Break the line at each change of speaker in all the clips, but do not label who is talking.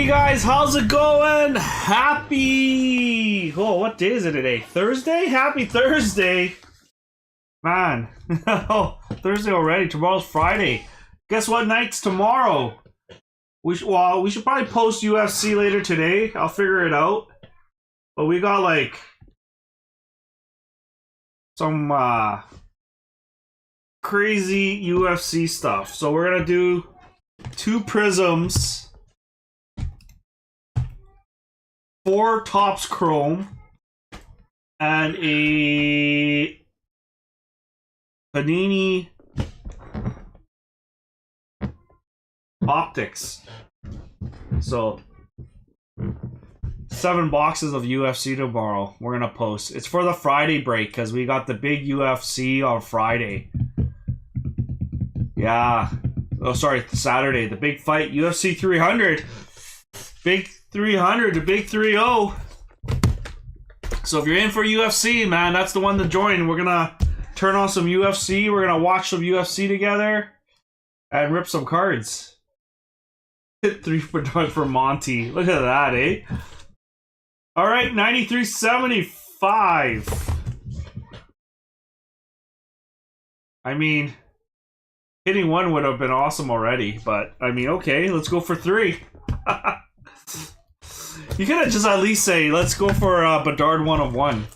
guys, how's it going? Happy... Oh, what day is it today? Thursday? Happy Thursday! Man, Thursday already. Tomorrow's Friday. Guess what night's tomorrow? We should probably post UFC later today. I'll figure it out. But we got like some crazy UFC stuff. So we're gonna do 2 prisms, 4 Topps Chrome, and a Panini Optics. So 7 boxes of UFC tomorrow. We're gonna post. It's for the Friday break because we got the big UFC on Friday. Yeah. Oh, sorry, Saturday. The big fight, UFC 300. Big 300, the big 3-0. So if you're in for UFC, man, that's the one to join. We're gonna turn on some UFC. We're gonna watch some UFC together and rip some cards. Hit 3 for Monty. Look at that, eh? All right, 93.75. I mean, hitting 1 would have been awesome already, but I mean, okay, let's go for 3. You could have just at least say, let's go for Bedard 1 of 1.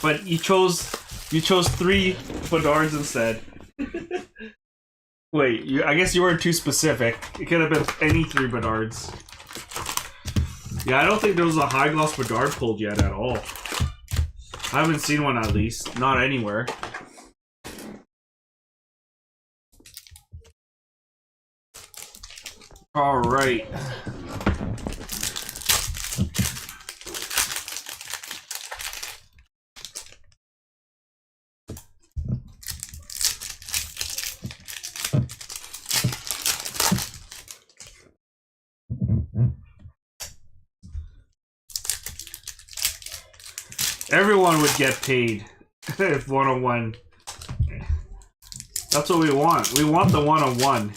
But you chose 3 Bedards instead. Wait, I guess you weren't too specific. It could have been any 3 Bedards. Yeah, I don't think there was a high gloss Bedard pulled yet at all. I haven't seen one, at least. Not anywhere. Alright. Everyone would get paid if 101. That's what we want. We want the 101.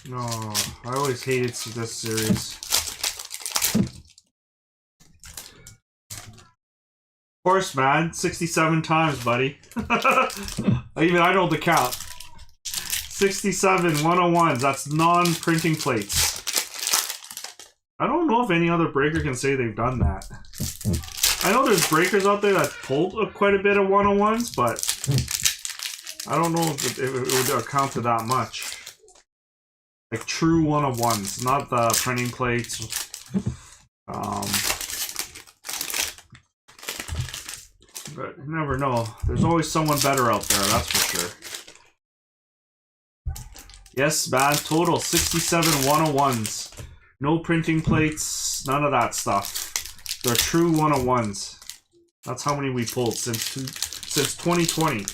No, I always hated this series. Of course, man. 67 times, buddy. Even I know the count. 67 101s. That's non-printing plates. I don't know if any other breaker can say they've done that. I know there's breakers out there that pulled quite a bit of 101s, but I don't know if it would account to that much. Like true 101s, not the printing plates. But you never know. There's always someone better out there, that's for sure. Yes, man, total 67 101s. No printing plates, none of that stuff. They're true 101s. That's how many we pulled since 2020.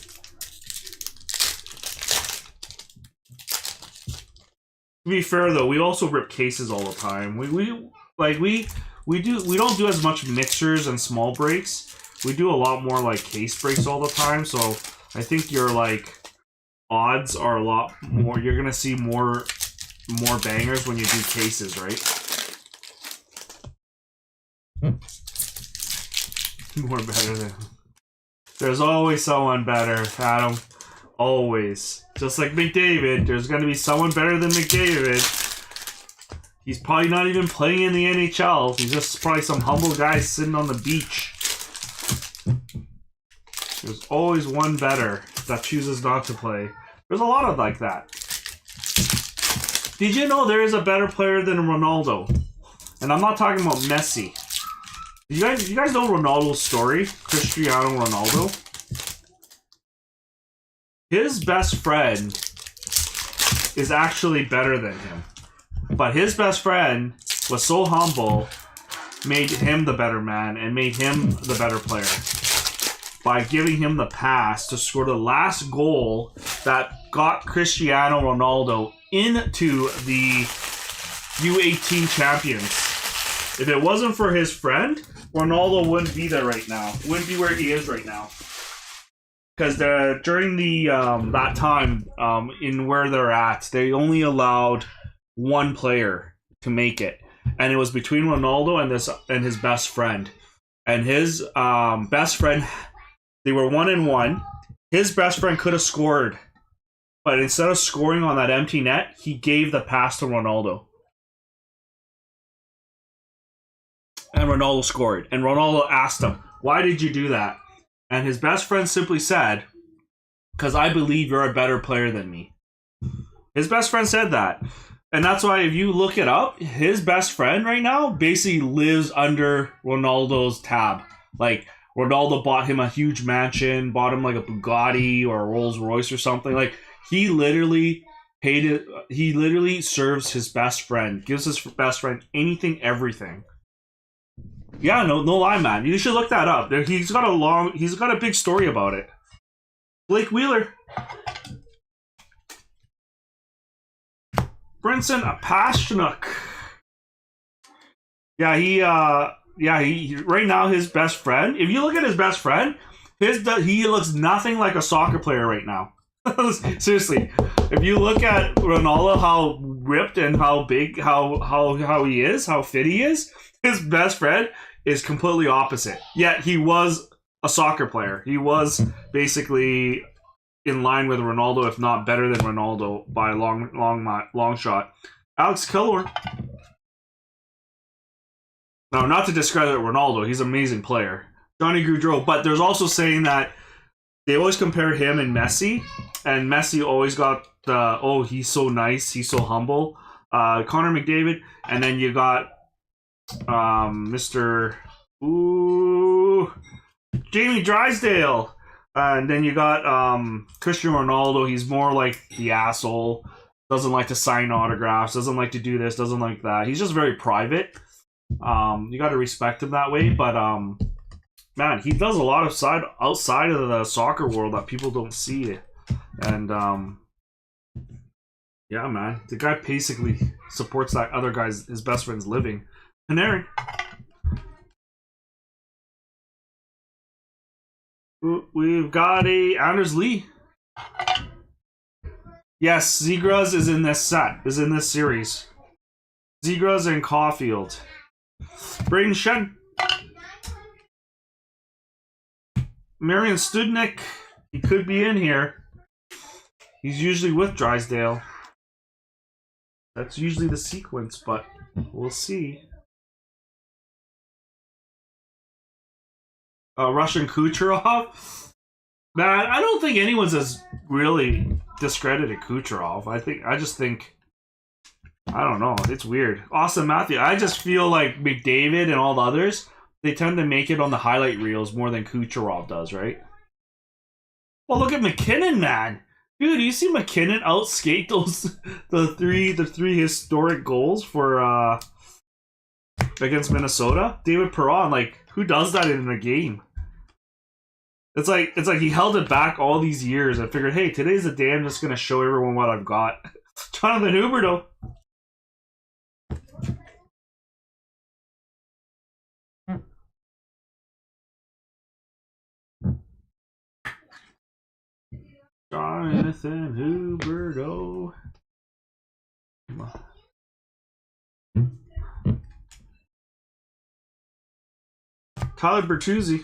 To be fair though, we also rip cases all the time. We don't do as much mixers and small breaks. We do a lot more like case breaks all the time. So I think your like odds are a lot more. You're gonna see more bangers when you do cases, right? More better than. There's always someone better, Adam. Always. Just like McDavid, there's going to be someone better than McDavid. He's probably not even playing in the NHL. He's just probably some humble guy sitting on the beach. There's always one better that chooses not to play. There's a lot of like that. Did you know there is a better player than Ronaldo? And I'm not talking about Messi. You guys know Ronaldo's story? Cristiano Ronaldo? His best friend is actually better than him. But his best friend was so humble, made him the better man, and made him the better player. by giving him the pass to score the last goal that got Cristiano Ronaldo into the U18 champions. If it wasn't for his friend, Ronaldo wouldn't be there right now. Wouldn't be where he is right now. Because during the that time in where they're at, they only allowed one player to make it, and it was between Ronaldo and his best friend. And his best friend, they were 1-1. His best friend could have scored, but instead of scoring on that empty net, he gave the pass to Ronaldo. And Ronaldo scored. And Ronaldo asked him, "Why did you do that?" And his best friend simply said, "Because I believe you're a better player than me." His best friend said that. And that's why if you look it up, his best friend right now basically lives under Ronaldo's tab. Like, Ronaldo bought him a huge mansion, bought him like a Bugatti or a Rolls Royce or something. Like, he literally paid it. He literally serves his best friend, gives his best friend anything, everything. Yeah, no lie, man. You should look that up. He's got a big story about it. Blake Wheeler. Brinson Pashnuk. Yeah, he right now his best friend. If you look at his best friend, he looks nothing like a soccer player right now. Seriously, if you look at Ronaldo, how ripped and how big, how he is, how fit he is, his best friend is completely opposite. Yet he was a soccer player. He was basically in line with Ronaldo, if not better than Ronaldo by a long shot. Alex Kellor. Now, not to discredit Ronaldo, he's an amazing player. Johnny Gaudreau, but there's also saying that they always compare him and Messi, and Messi always got the, oh, he's so nice, he's so humble. Connor McDavid, and then you got Mr. Jamie Drysdale. And then you got Cristiano Ronaldo. He's more like the asshole. Doesn't like to sign autographs. Doesn't like to do this. Doesn't like that. He's just very private. You got to respect him that way. But man, he does a lot of outside of the soccer world that people don't see. And yeah, man, the guy basically supports that other guy's, his best friend's living. Panarin. We've got a Anders Lee. Yes, Zegras is in this set. Is in this series. Zegras and Caulfield. Braden Shen. Marian Studnik. He could be in here. He's usually with Drysdale. That's usually the sequence, but we'll see. Russian Kucherov. Man, I don't think anyone's as really discredited Kucherov. I just think, I don't know. It's weird. Austin Matthews. I just feel like McDavid and all the others, they tend to make it on the highlight reels more than Kucherov does, right? Well, look at McKinnon, man. Dude, you see McKinnon outskate those the three historic goals for against Minnesota? David Perron, like, who does that in a game? It's like he held it back all these years and figured, hey, today's the day I'm just gonna show everyone what I've got. Jonathan Huberdeau. Jonathan Huberdeau. Tyler Bertuzzi.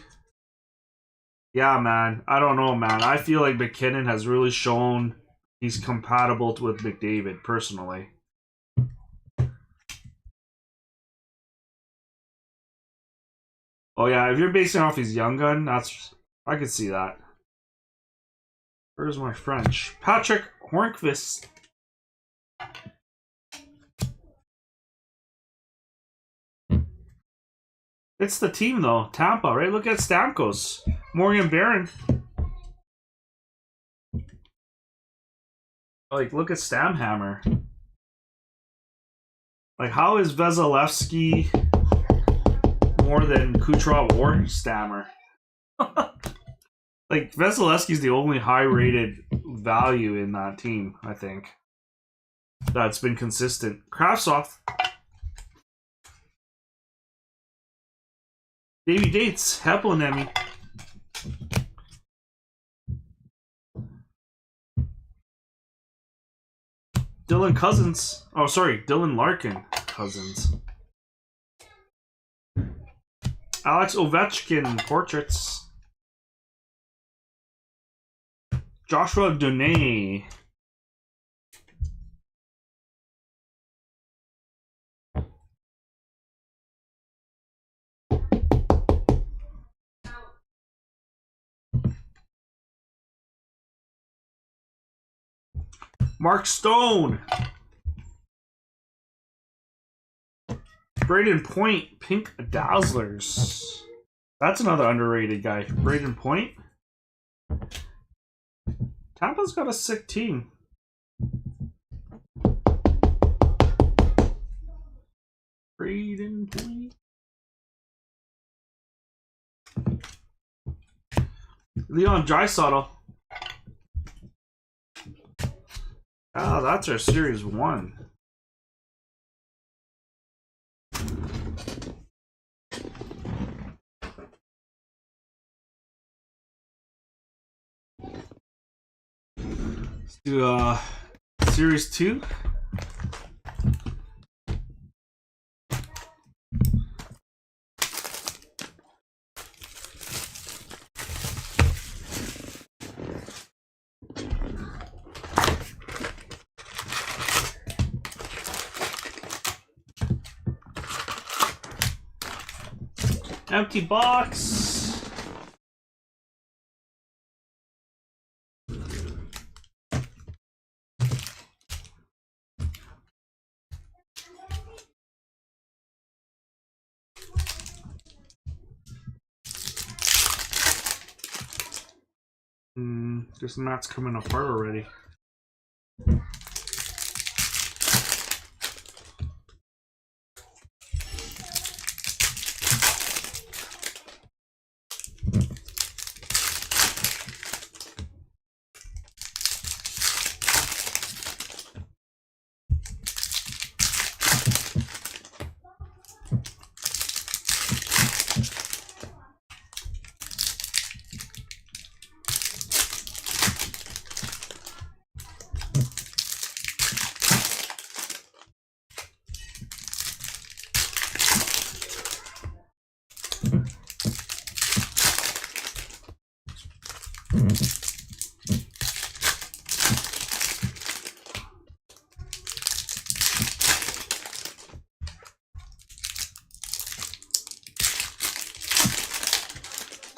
Yeah, man. I don't know, man. I feel like McKinnon has really shown he's compatible with McDavid, personally. Oh, yeah. If you're basing off his young gun, I could see that. Where's my French? Patrick Hornqvist. It's the team, though. Tampa, right? Look at Stamkos. Morgan Barron. Like, look at Stamhammer. Like, how is Vasilevsky more than Kucherov or Stammer? Like, Vasilevsky's the only high-rated value in that team, I think. That's been consistent. Kravtsov. Davey Dates. Heplinemi. Dylan Cousins. Oh, sorry. Dylan Larkin Cousins. Alex Ovechkin portraits. Joshua Donay. Mark Stone. Braden Point, Pink Dazzlers. That's another underrated guy. Braden Point. Tampa's got a sick team. Braden Point. Leon Draisaitl. Oh, that's our Series 1. Let's do Series 2. Empty box. This mat's coming apart already.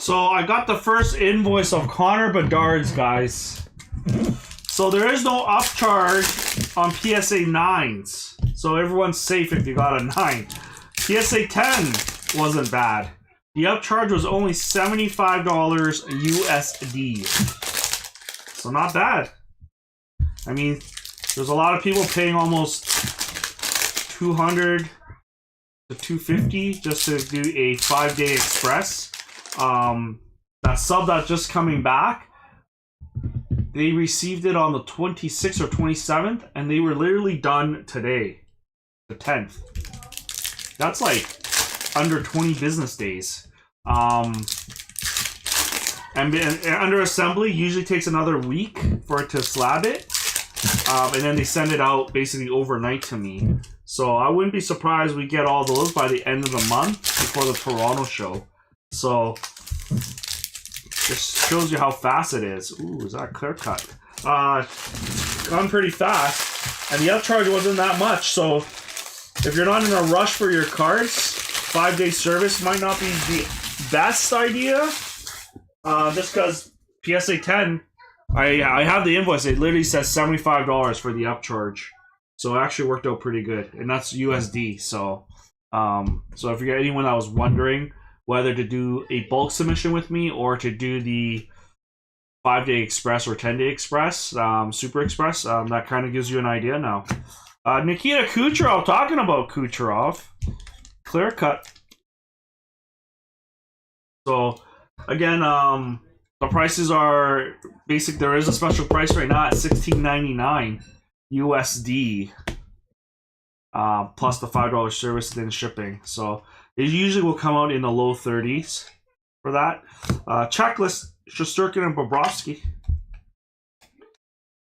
So I got the first invoice of Connor Bedard's, guys. So there is no upcharge on PSA 9s. So everyone's safe if you got a 9. PSA 10 wasn't bad. The upcharge was only $75 USD. So not bad. I mean, there's a lot of people paying almost $200 to $250 just to do a 5-day express. That sub that's just coming back, they received it on the 26th or 27th, and they were literally done today, the 10th. That's like under 20 business days. And under assembly usually takes another week for it to slab it, and then they send it out basically overnight to me. So I wouldn't be surprised we get all those by the end of the month before the Toronto show. So this shows you how fast it is. Ooh, is that clear cut? Gone pretty fast, and the upcharge wasn't that much. So if you're not in a rush for your cards, 5-day service might not be the best idea. Just because PSA 10, I have the invoice. It literally says $75 for the upcharge, so it actually worked out pretty good, and that's USD. So, so if you're anyone that was wondering whether to do a bulk submission with me or to do the 5-day express or 10-day express, super express, that kind of gives you an idea now. Nikita Kucherov, talking about Kucherov, clear cut. So again, The prices are basic. There is a special price right now at $16.99 USD, plus the $5 service and shipping. So it usually will come out in the low 30s for that. Checklist: Shesterkin and Bobrovsky.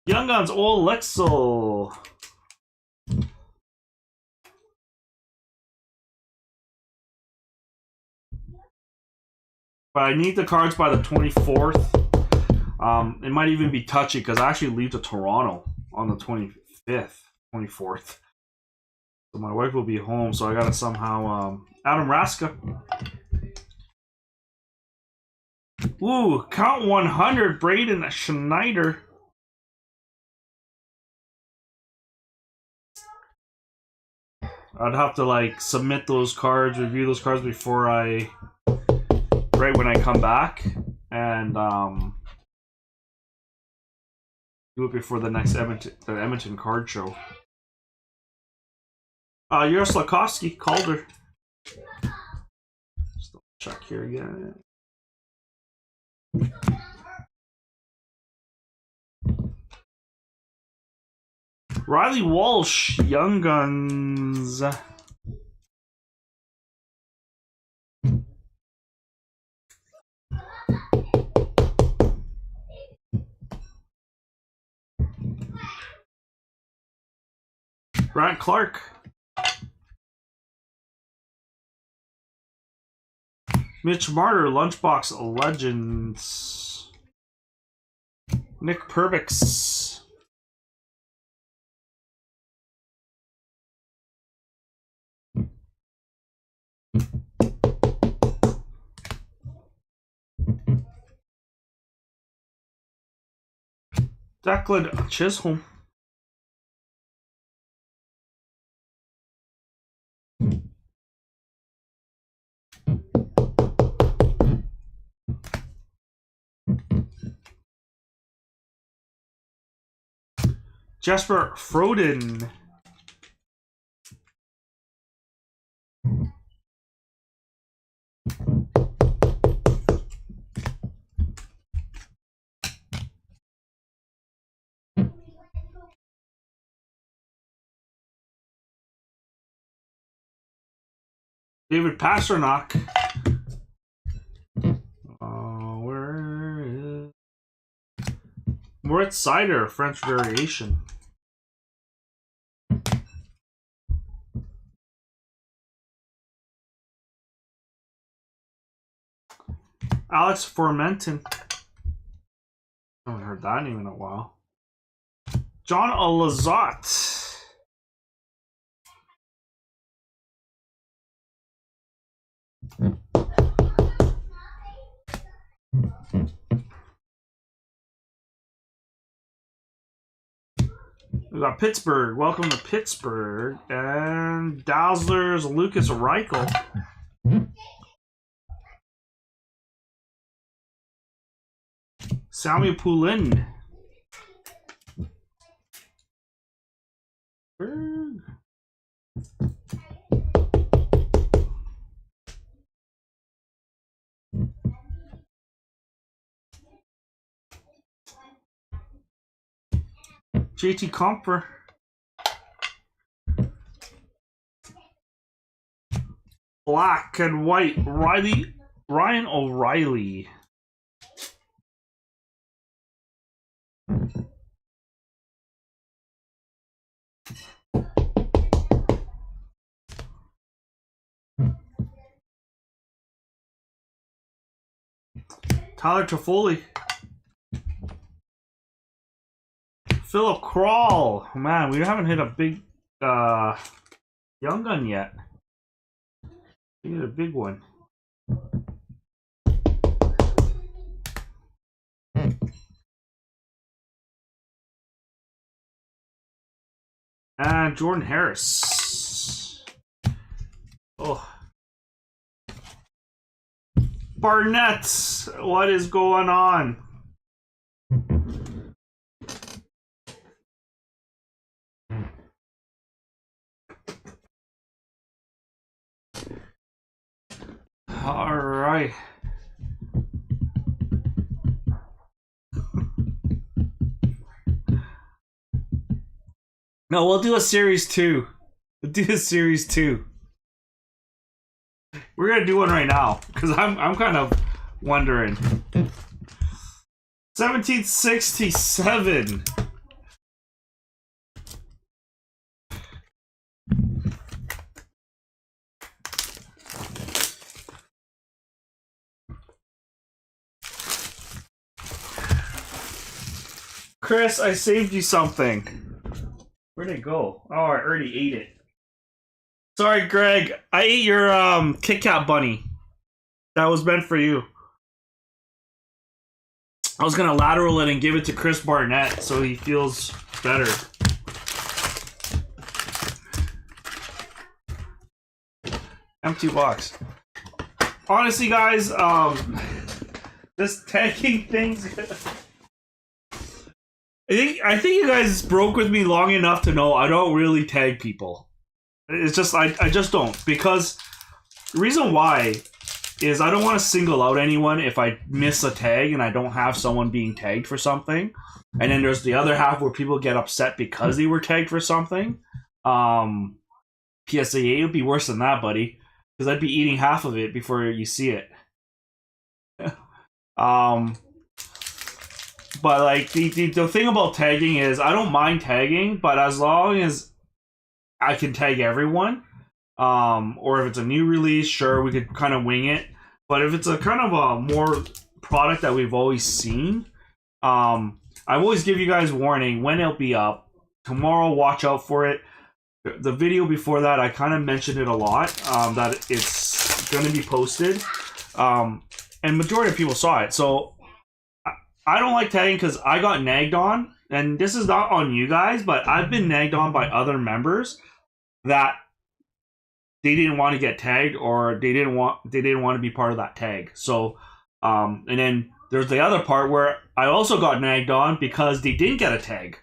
Young Guns: Old Lexel. But I need the cards by the 24th. It might even be touchy because I actually leave to Toronto on the 25th, 24th. So my wife will be home, so I gotta somehow... Adam Raska. Ooh, count 100, Braden Schneider. I'd have to like submit those cards, review those cards before right when I come back, and do it before the next Edmonton card show. Yaroslawski, Calder. Just check here again. Riley Walsh, Young Guns. Grant Clark. Mitch Marner, Lunchbox Legends. Nick Perbix. Declan Chisholm. Jesper Froden. David Pastrnak. Where is Moritz Seider, French variation. Alex Formenton. I haven't heard that name in a while. John Lazat. We got Pittsburgh. Welcome to Pittsburgh. And Dazzlers, Lucas Reichel. Samuel Poulin. JT Comper. Black and white. Ryan O'Reilly. Tyler Toffoli. Philip Kral. Man, we haven't hit a big Young Gun yet. We need a big one. And Jordan Harris. Oh. Barnett. What is going on? All right. No, we'll do a series 2. We'll do a series 2. We're gonna do one right now because I'm kind of wondering. 1767. Chris, I saved you something. Where'd it go? Oh, I already ate it. Sorry, Greg. I ate your Kit Kat bunny. That was meant for you. I was gonna lateral it and give it to Chris Barnett so he feels better. Empty box. Honestly, guys, this tagging thing's... I think you guys broke with me long enough to know I don't really tag people. It's just, I just don't. Because the reason why is I don't want to single out anyone if I miss a tag and I don't have someone being tagged for something. And then there's the other half where people get upset because they were tagged for something. PSA would be worse than that, buddy. Because I'd be eating half of it before you see it. But like the thing about tagging is I don't mind tagging, but as long as I can tag everyone, or if it's a new release, sure, we could kind of wing it. But if it's a kind of a more product that we've always seen, I always give you guys warning when it'll be up. Tomorrow, watch out for it. The video before that, I kind of mentioned it a lot, that it's going to be posted. And majority of people saw it. So I don't like tagging because I got nagged on. And this is not on you guys, but I've been nagged on by other members that they didn't want to get tagged or they didn't want to be part of that tag. So, and then there's the other part where I also got nagged on because they didn't get a tag.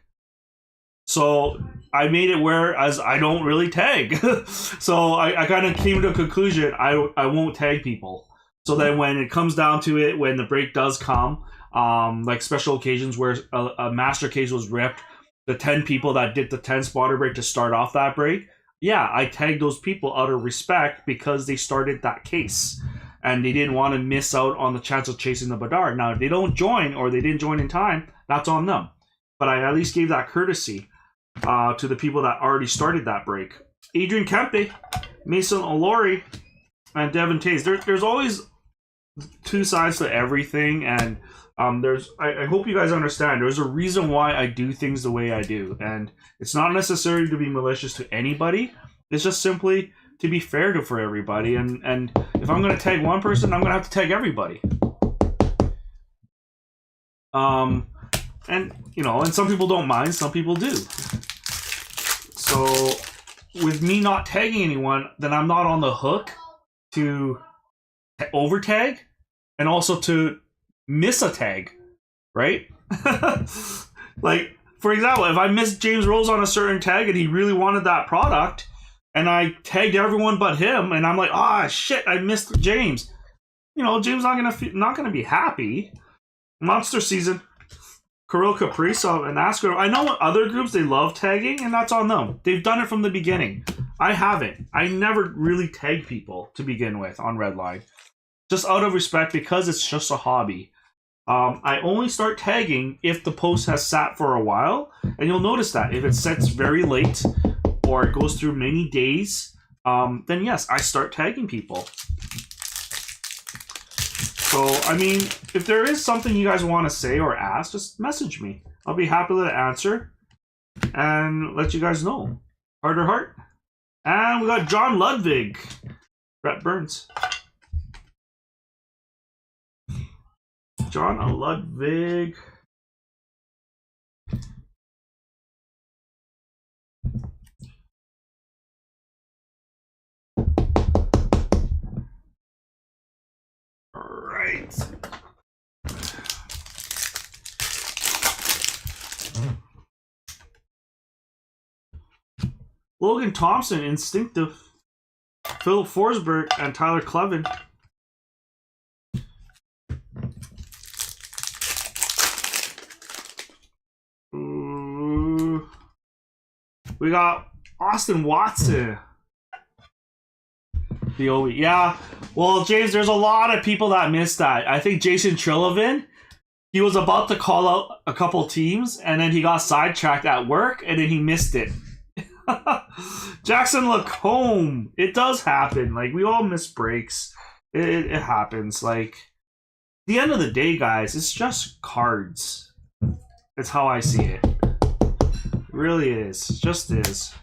So I made it whereas I don't really tag. So I kind of came to a conclusion, I won't tag people. So then when it comes down to it, when the break does come, like special occasions where a master case was ripped, the 10 people that did the 10 spotter break to start off that break, yeah, I tagged those people out of respect because they started that case. And they didn't want to miss out on the chance of chasing the Bedard. Now, if they don't join or they didn't join in time, that's on them. But I at least gave that courtesy to the people that already started that break. Adrian Kempe, Mason Olori, and Devin Tays. There's always two sides to everything, and I hope you guys understand. There's a reason why I do things the way I do, and it's not necessarily to be malicious to anybody. It's just simply to be fair for everybody. And if I'm going to tag one person, I'm going to have to tag everybody. And you know, and some people don't mind, some people do. So with me not tagging anyone, then I'm not on the hook to over tag and also to miss a tag, right? Like, for example, if I missed James Rose on a certain tag and he really wanted that product and I tagged everyone but him and I'm like, ah, shit, I missed James. You know, James not gonna be happy. Monster season. Kirill Kaprizov and Asker. I know other groups, they love tagging, and that's on them. They've done it from the beginning. I haven't. I never really tagged people to begin with on Redline. Just out of respect because it's just a hobby. I only start tagging if the post has sat for a while, and you'll notice that. If it sets very late or it goes through many days, then yes, I start tagging people. So, I mean, if there is something you guys want to say or ask, just message me. I'll be happy to answer and let you guys know. Harder heart. And we got John Ludwig. Brett Burns. John Ludwig. Right. Logan Thompson, Instinctive. Phil Forsberg and Tyler Clevin. We got Austin Watson. The OE. Yeah. Well, James, there's a lot of people that missed that. I think Jason Trillovin, he was about to call out a couple teams, and then he got sidetracked at work, and then he missed it. Jackson Lacombe. It does happen. Like, we all miss breaks. It happens. Like, at the end of the day, guys, it's just cards. That's how I see it. It really is. It just is.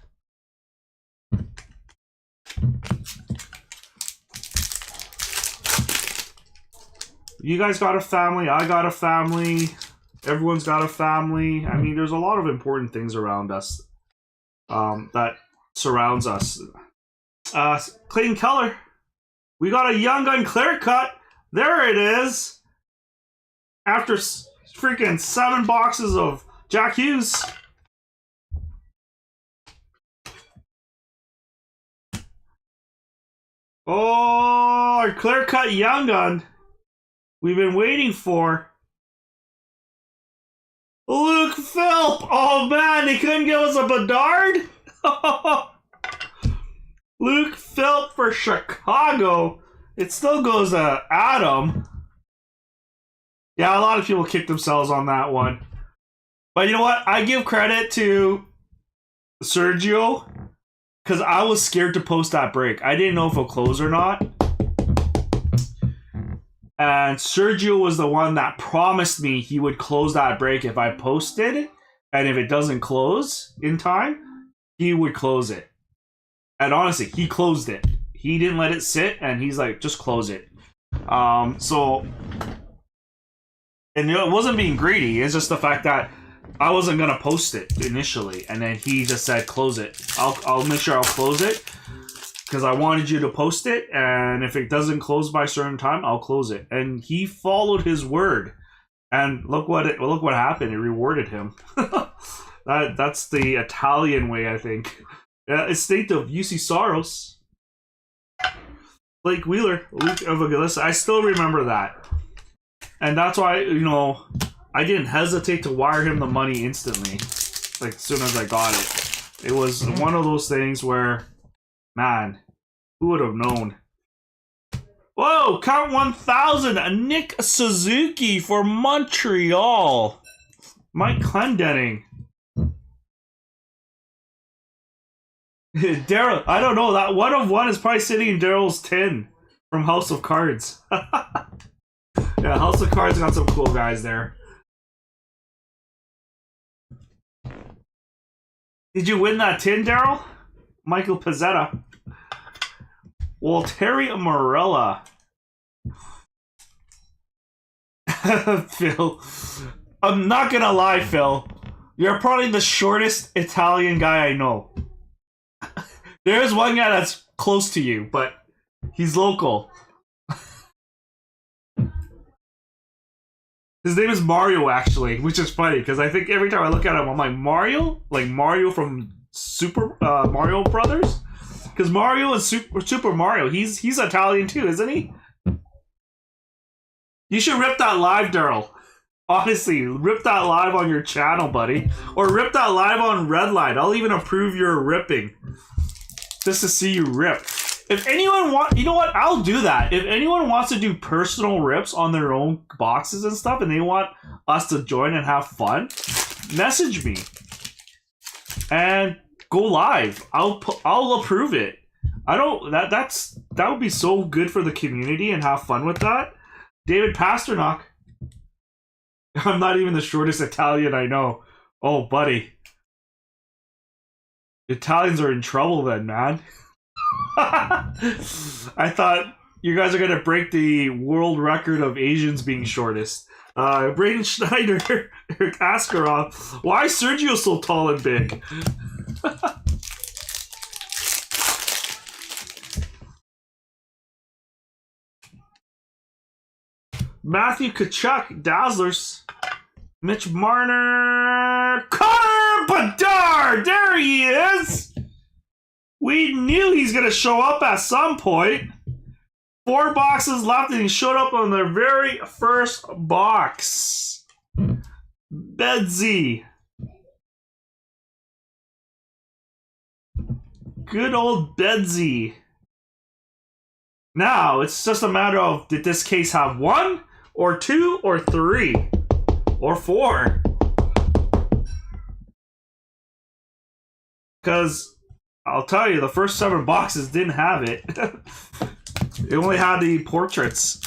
You guys got a family. I got a family. Everyone's got a family. I mean, there's a lot of important things around us that surrounds us. Clayton Keller. We got a Young Gun clear cut. There it is. After freaking 7 boxes of Jack Hughes. Oh, our clear cut Young Gun. We've been waiting for Luke Philp. Oh man, they couldn't give us a Bedard. Luke Philp for Chicago. It still goes to Adam. Yeah, a lot of people kicked themselves on that one. But you know what? I give credit to Sergio because I was scared to post that break. I didn't know if it'll close or not. And Sergio was the one that promised me he would close that break if I posted. And if it doesn't close in time, he would close it. And honestly, he closed it. He didn't let it sit, and he's like, just close it. And you know, it wasn't being greedy. It's just the fact that I wasn't going to post it initially. And then he just said, close it. I'll make sure I'll close it. Because I wanted you to post it, and if it doesn't close by a certain time, I'll close it. And he followed his word, and look what happened. It rewarded him. That's the Italian way, I think. Estate of UC Soros, Blake Wheeler, Luke Evangelista. I still remember that, and that's why I didn't hesitate to wire him the money instantly, like as soon as I got it. It was one of those things where. Man, who would have known? Whoa, count 1,000. Nick Suzuki for Montreal. Mike Clendenning. Daryl, I don't know. That 1 of 1 is probably sitting in Daryl's tin from House of Cards. Yeah, House of Cards got some cool guys there. Did you win that tin, Daryl? Michael Pizzetta. Terry Morella. Phil. I'm not gonna lie, Phil. You're probably the shortest Italian guy I know. There's one guy that's close to you, but he's local. His name is Mario, actually, which is funny, because I think every time I look at him, I'm like, Mario? Like Mario from Super Mario Brothers? Because Mario and Super Mario, he's Italian too, isn't he? You should rip that live, Daryl. Honestly, rip that live on your channel, buddy. Or rip that live on Redline. I'll even approve your ripping. Just to see you rip. If anyone you know what? I'll do that. If anyone wants to do personal rips on their own boxes and stuff, and they want us to join and have fun, message me. And go live. I'll approve it. That would be so good for the community and have fun with that. David Pasternak. I'm not even the shortest Italian I know. Oh, buddy. Italians are in trouble then, man. I thought you guys are going to break the world record of Asians being shortest. Braden Schneider, Eric Askarov. Why is Sergio so tall and big? Matthew Kachuk, Dazzlers. Mitch Marner. Connor Bedard! There he is! We knew he's going to show up at some point. 4 boxes left, and he showed up on the very first box. Bedsy. Good old Bedsy. Now, it's just a matter of, did this case have 1, or 2, or 3, or 4? Because, I'll tell you, the first 7 boxes didn't have it. It only had the portraits.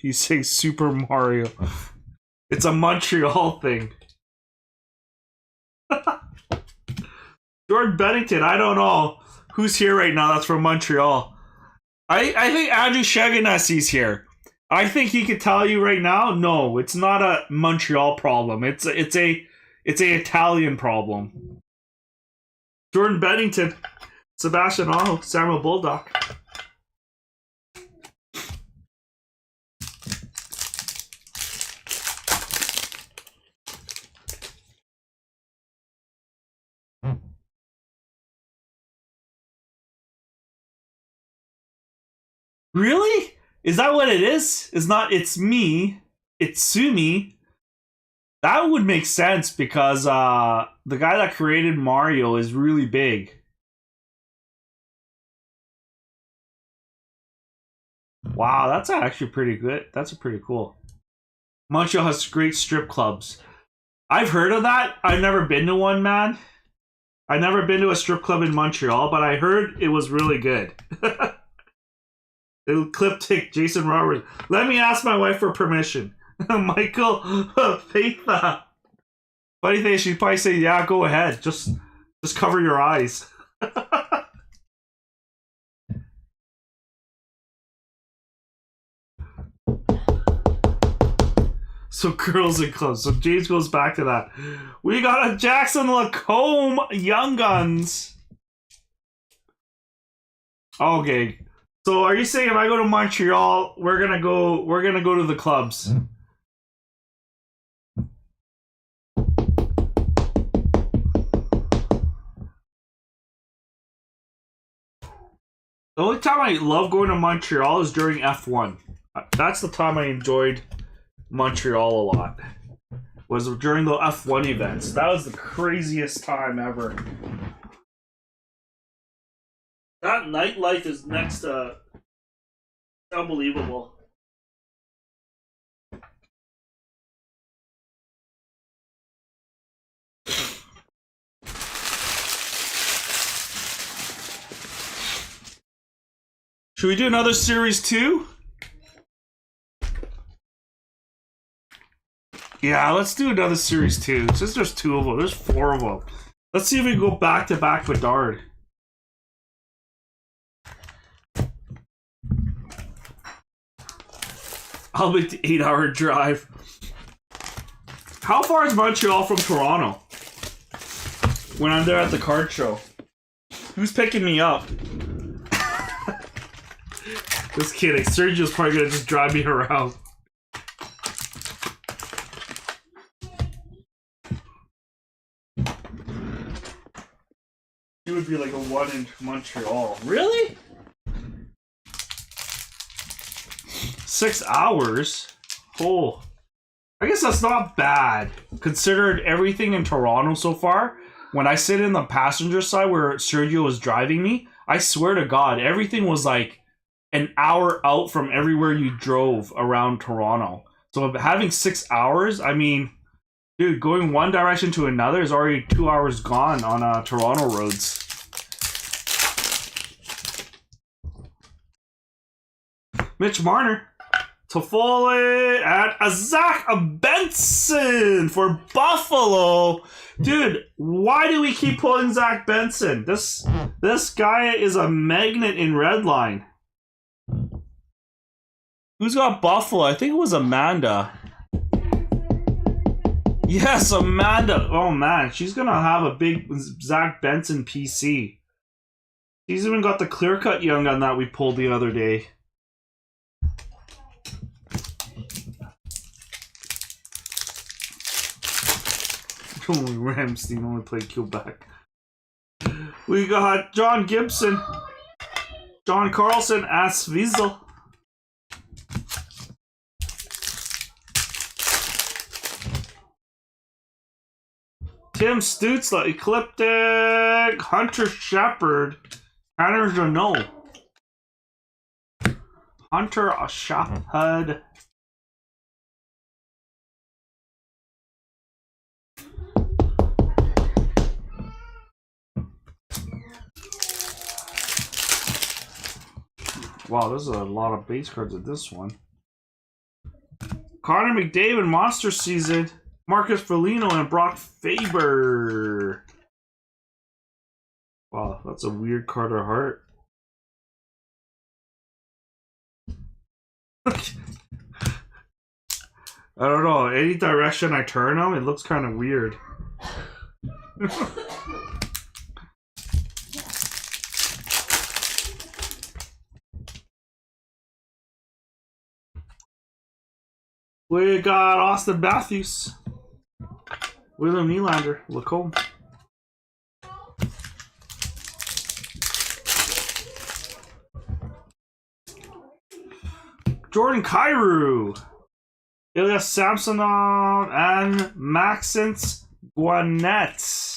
You say Super Mario. It's a Montreal thing. Jordan Bennington, I don't know who's here right now that's from Montreal. I think Andrew Shaganessi's here. I think he could tell you right now, no, it's not a Montreal problem. It's a Italian problem. Jordan Bennington, Sebastian Aho, Samuel Bulldog. Really? Is that what it is? It's not, it's me. It's Sumi. That would make sense because the guy that created Mario is really big. Wow, that's actually pretty good. That's pretty cool. Montreal has great strip clubs. I've heard of that. I've never been to one, man. I've never been to a strip club in Montreal, but I heard it was really good. Ecliptic, Jason Roberts. Let me ask my wife for permission. Michael Faitha. Funny thing, she'd probably say, yeah, go ahead. Just cover your eyes. So girls and clubs. So James goes back to that. We got a Jackson Lacombe Young Guns. Okay. So are you saying if I go to Montreal, we're gonna go to the clubs? The only time I love going to Montreal is during F1. That's the time I enjoyed Montreal a lot. Was during the F1 events. That was the craziest time ever. That nightlife is next to unbelievable. Should we do another series 2? Yeah, let's do another series 2. Since there's 2 of them, there's 4 of them. Let's see if we can go back to back with Dard. I'll make the 8-hour drive. How far is Montreal from Toronto? When I'm there at the card show. Who's picking me up? Just kidding. Sergio's probably gonna just drive me around. It would be like a 1 in Montreal. Really? 6 hours? Oh. I guess that's not bad. Considered everything in Toronto so far. When I sit in the passenger side where Sergio was driving me, I swear to God, everything was like an hour out from everywhere you drove around Toronto. So having 6 hours, I mean, dude, going one direction to another is already 2 hours gone on Toronto roads. Mitch Marner. Toffoli and Zach Benson for Buffalo. Dude, why do we keep pulling Zach Benson? This guy is a magnet in Redline. Who's got Buffalo? I think it was Amanda. Yes, Amanda. Oh man, she's gonna have a big Zach Benson PC. She's even got the clear-cut young gun that we pulled the other day. Only Ramstein only played Quebec. We got John Gibson, John Carlson, Asvizel. Tim Stutzla, Ecliptic, Hunter Shepherd, Tanner Janot. Hunter Shepherd. Wow, there's a lot of base cards at this one. Connor McDavid, Monster Season. Marcus Foligno and Brock Faber. Wow, that's a weird Carter Hart. I don't know. Any direction I turn him, it looks kind of weird. We got Austin Matthews, William Nylander, Lacombe. Jordan Kyrou, Ilya Samsonov, and Maxence Guanet.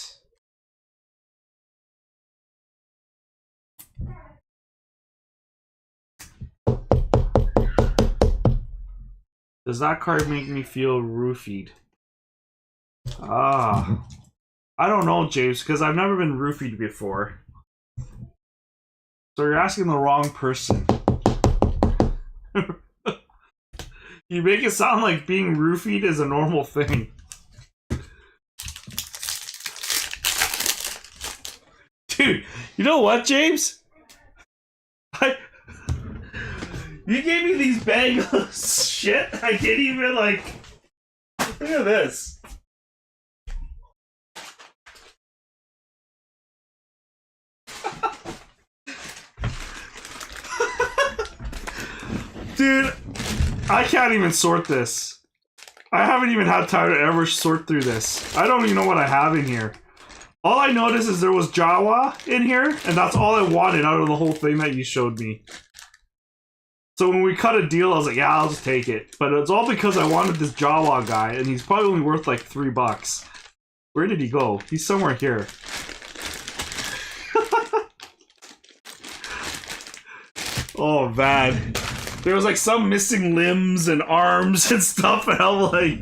Does that card make me feel roofied? Ah. I don't know, James, because I've never been roofied before. So you're asking the wrong person. You make it sound like being roofied is a normal thing. Dude, you know what, James? You gave me these bags of shit. I can't even, like... Look at this. Dude, I can't even sort this. I haven't even had time to ever sort through this. I don't even know what I have in here. All I noticed is there was Jawa in here, and that's all I wanted out of the whole thing that you showed me. So when we cut a deal, I was like, yeah, I'll just take it. But it's all because I wanted this Jawa guy, and he's probably only worth like $3. Where did he go? He's somewhere here. Oh, man. There was like some missing limbs and arms and stuff, and I'm like...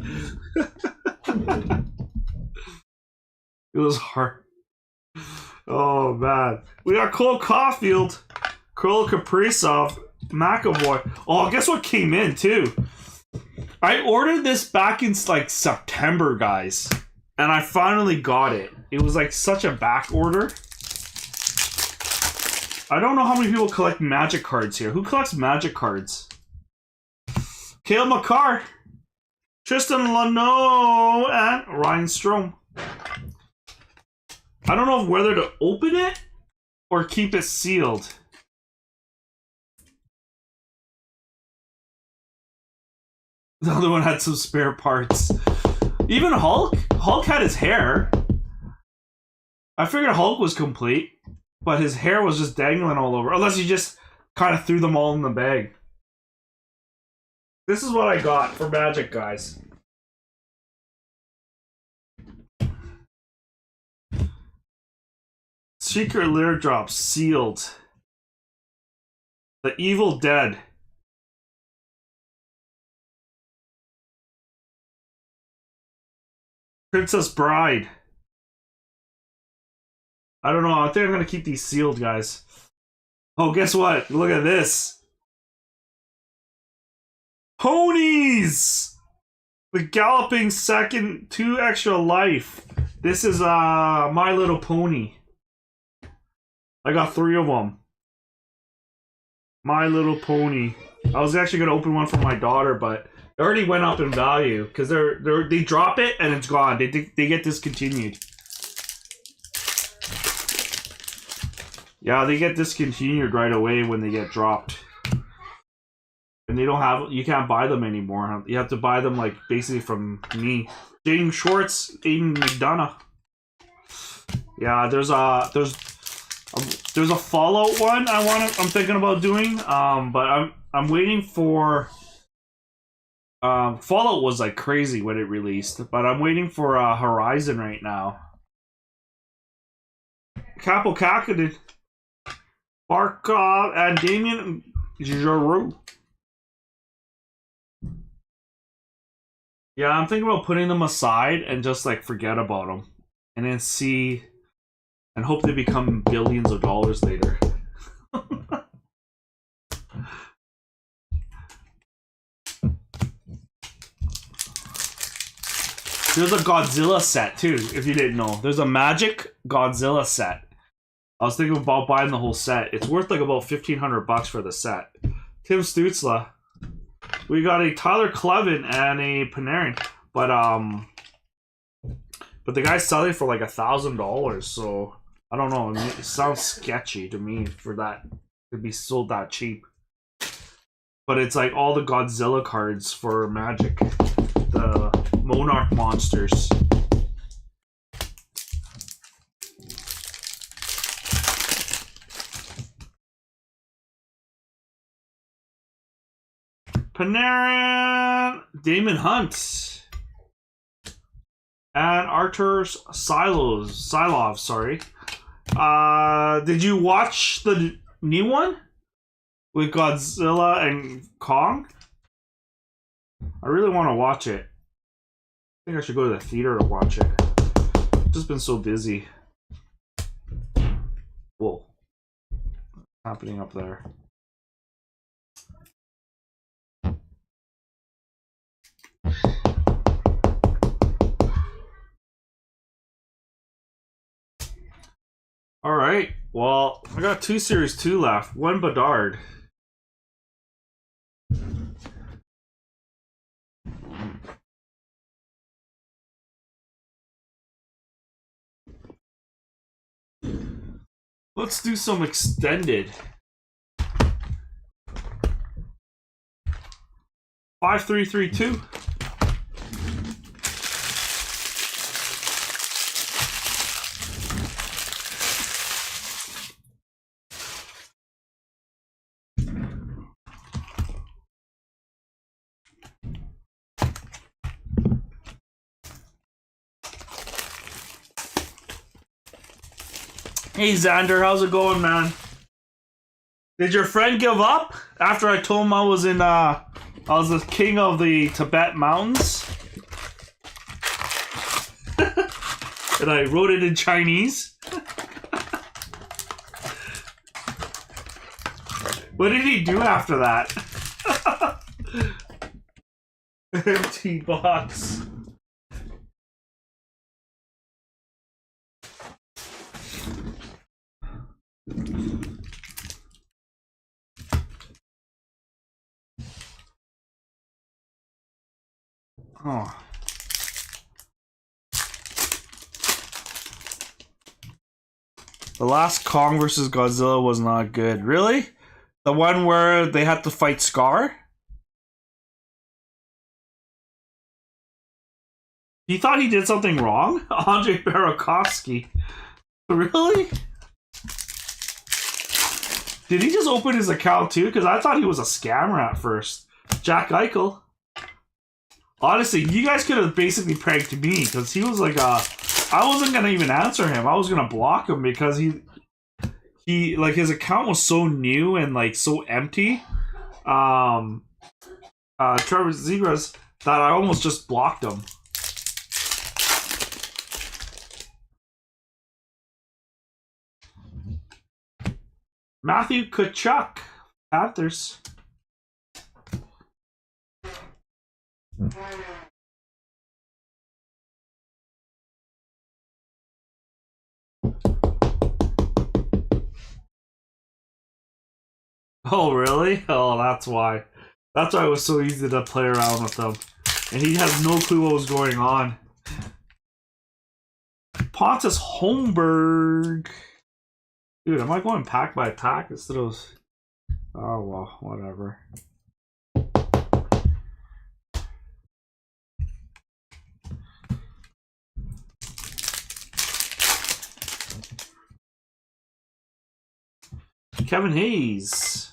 It was hard. Oh, man. We got Cole Caulfield, Kirill Kaprizov, McAvoy. Oh, guess what came in too? I ordered this back in like September, guys, and I finally got it. It was like such a back order. I don't know how many people collect Magic cards here. Who collects Magic cards? Cale Makar, Tristan Lano, and Ryan Strome. I don't know whether to open it or keep it sealed. The other one had some spare parts. Even Hulk? Hulk had his hair. I figured Hulk was complete, but his hair was just dangling all over. Unless you just kind of threw them all in the bag. This is what I got for Magic, guys. Secret Lair Drop sealed. The Evil Dead. Princess Bride. I don't know. I think I'm going to keep these sealed, guys. Oh, guess what? Look at this. Ponies! The Galloping Second 2 Extra Life. This is My Little Pony. I got 3 of them. My Little Pony. I was actually going to open one for my daughter, but it already went up in value because they drop it and it's gone. They get discontinued. Yeah, they get discontinued right away when they get dropped. And they don't have, you can't buy them anymore. You have to buy them like basically from me. James Schwartz, Aiden McDonough. Yeah, there's a Fallout one I'm thinking about doing. But I'm waiting for Fallout was like crazy when it released, but I'm waiting for Horizon right now. Capo Kakadin, Barkov, and Damien Giroux. Yeah, I'm thinking about putting them aside and just like forget about them, and then see, and hope they become billions of dollars later. There's a Godzilla set too, if you didn't know. There's a Magic Godzilla set. I was thinking about buying the whole set. It's worth like about $1,500 for the set. Tim Stutzla. We got a Tyler Clevin and a Panarin, but the guy's selling for like $1,000. So I don't know. It sounds sketchy to me for that to be sold that cheap. But it's like all the Godzilla cards for Magic, the Monarch monsters. Panarin, Damon Hunt, and Artur Silov. Sorry. Did you watch the new one with Godzilla and Kong? I really want to watch it. I think I should go to the theater to watch it. I've just been so busy. Whoa. What's happening up there? All right. Well, I got 2 Series 2 left. 1 Bedard. Let's do some extended. 5332. Hey Xander, how's it going, man? Did your friend give up after I told him I was the king of the Tibet mountains? And I wrote it in Chinese? What did he do after that? Empty box. Oh. The last Kong versus Godzilla was not good. Really? The one where they had to fight Scar? He thought he did something wrong? Andrei Barakovsky. Really? Did he just open his account too? Because I thought he was a scammer at first. Jack Eichel. Honestly, you guys could have basically pranked me because he was like I wasn't gonna even answer him. I was gonna block him because he like his account was so new and like so empty. Trevor Zegras that I almost just blocked him. Matthew Tkachuk, Panthers. Oh, really? Oh, that's why. That's why it was so easy to play around with them. And he has no clue what was going on. Pontus Holmberg. Dude, am I going pack by pack instead of... Oh, well, whatever. Kevin Hayes.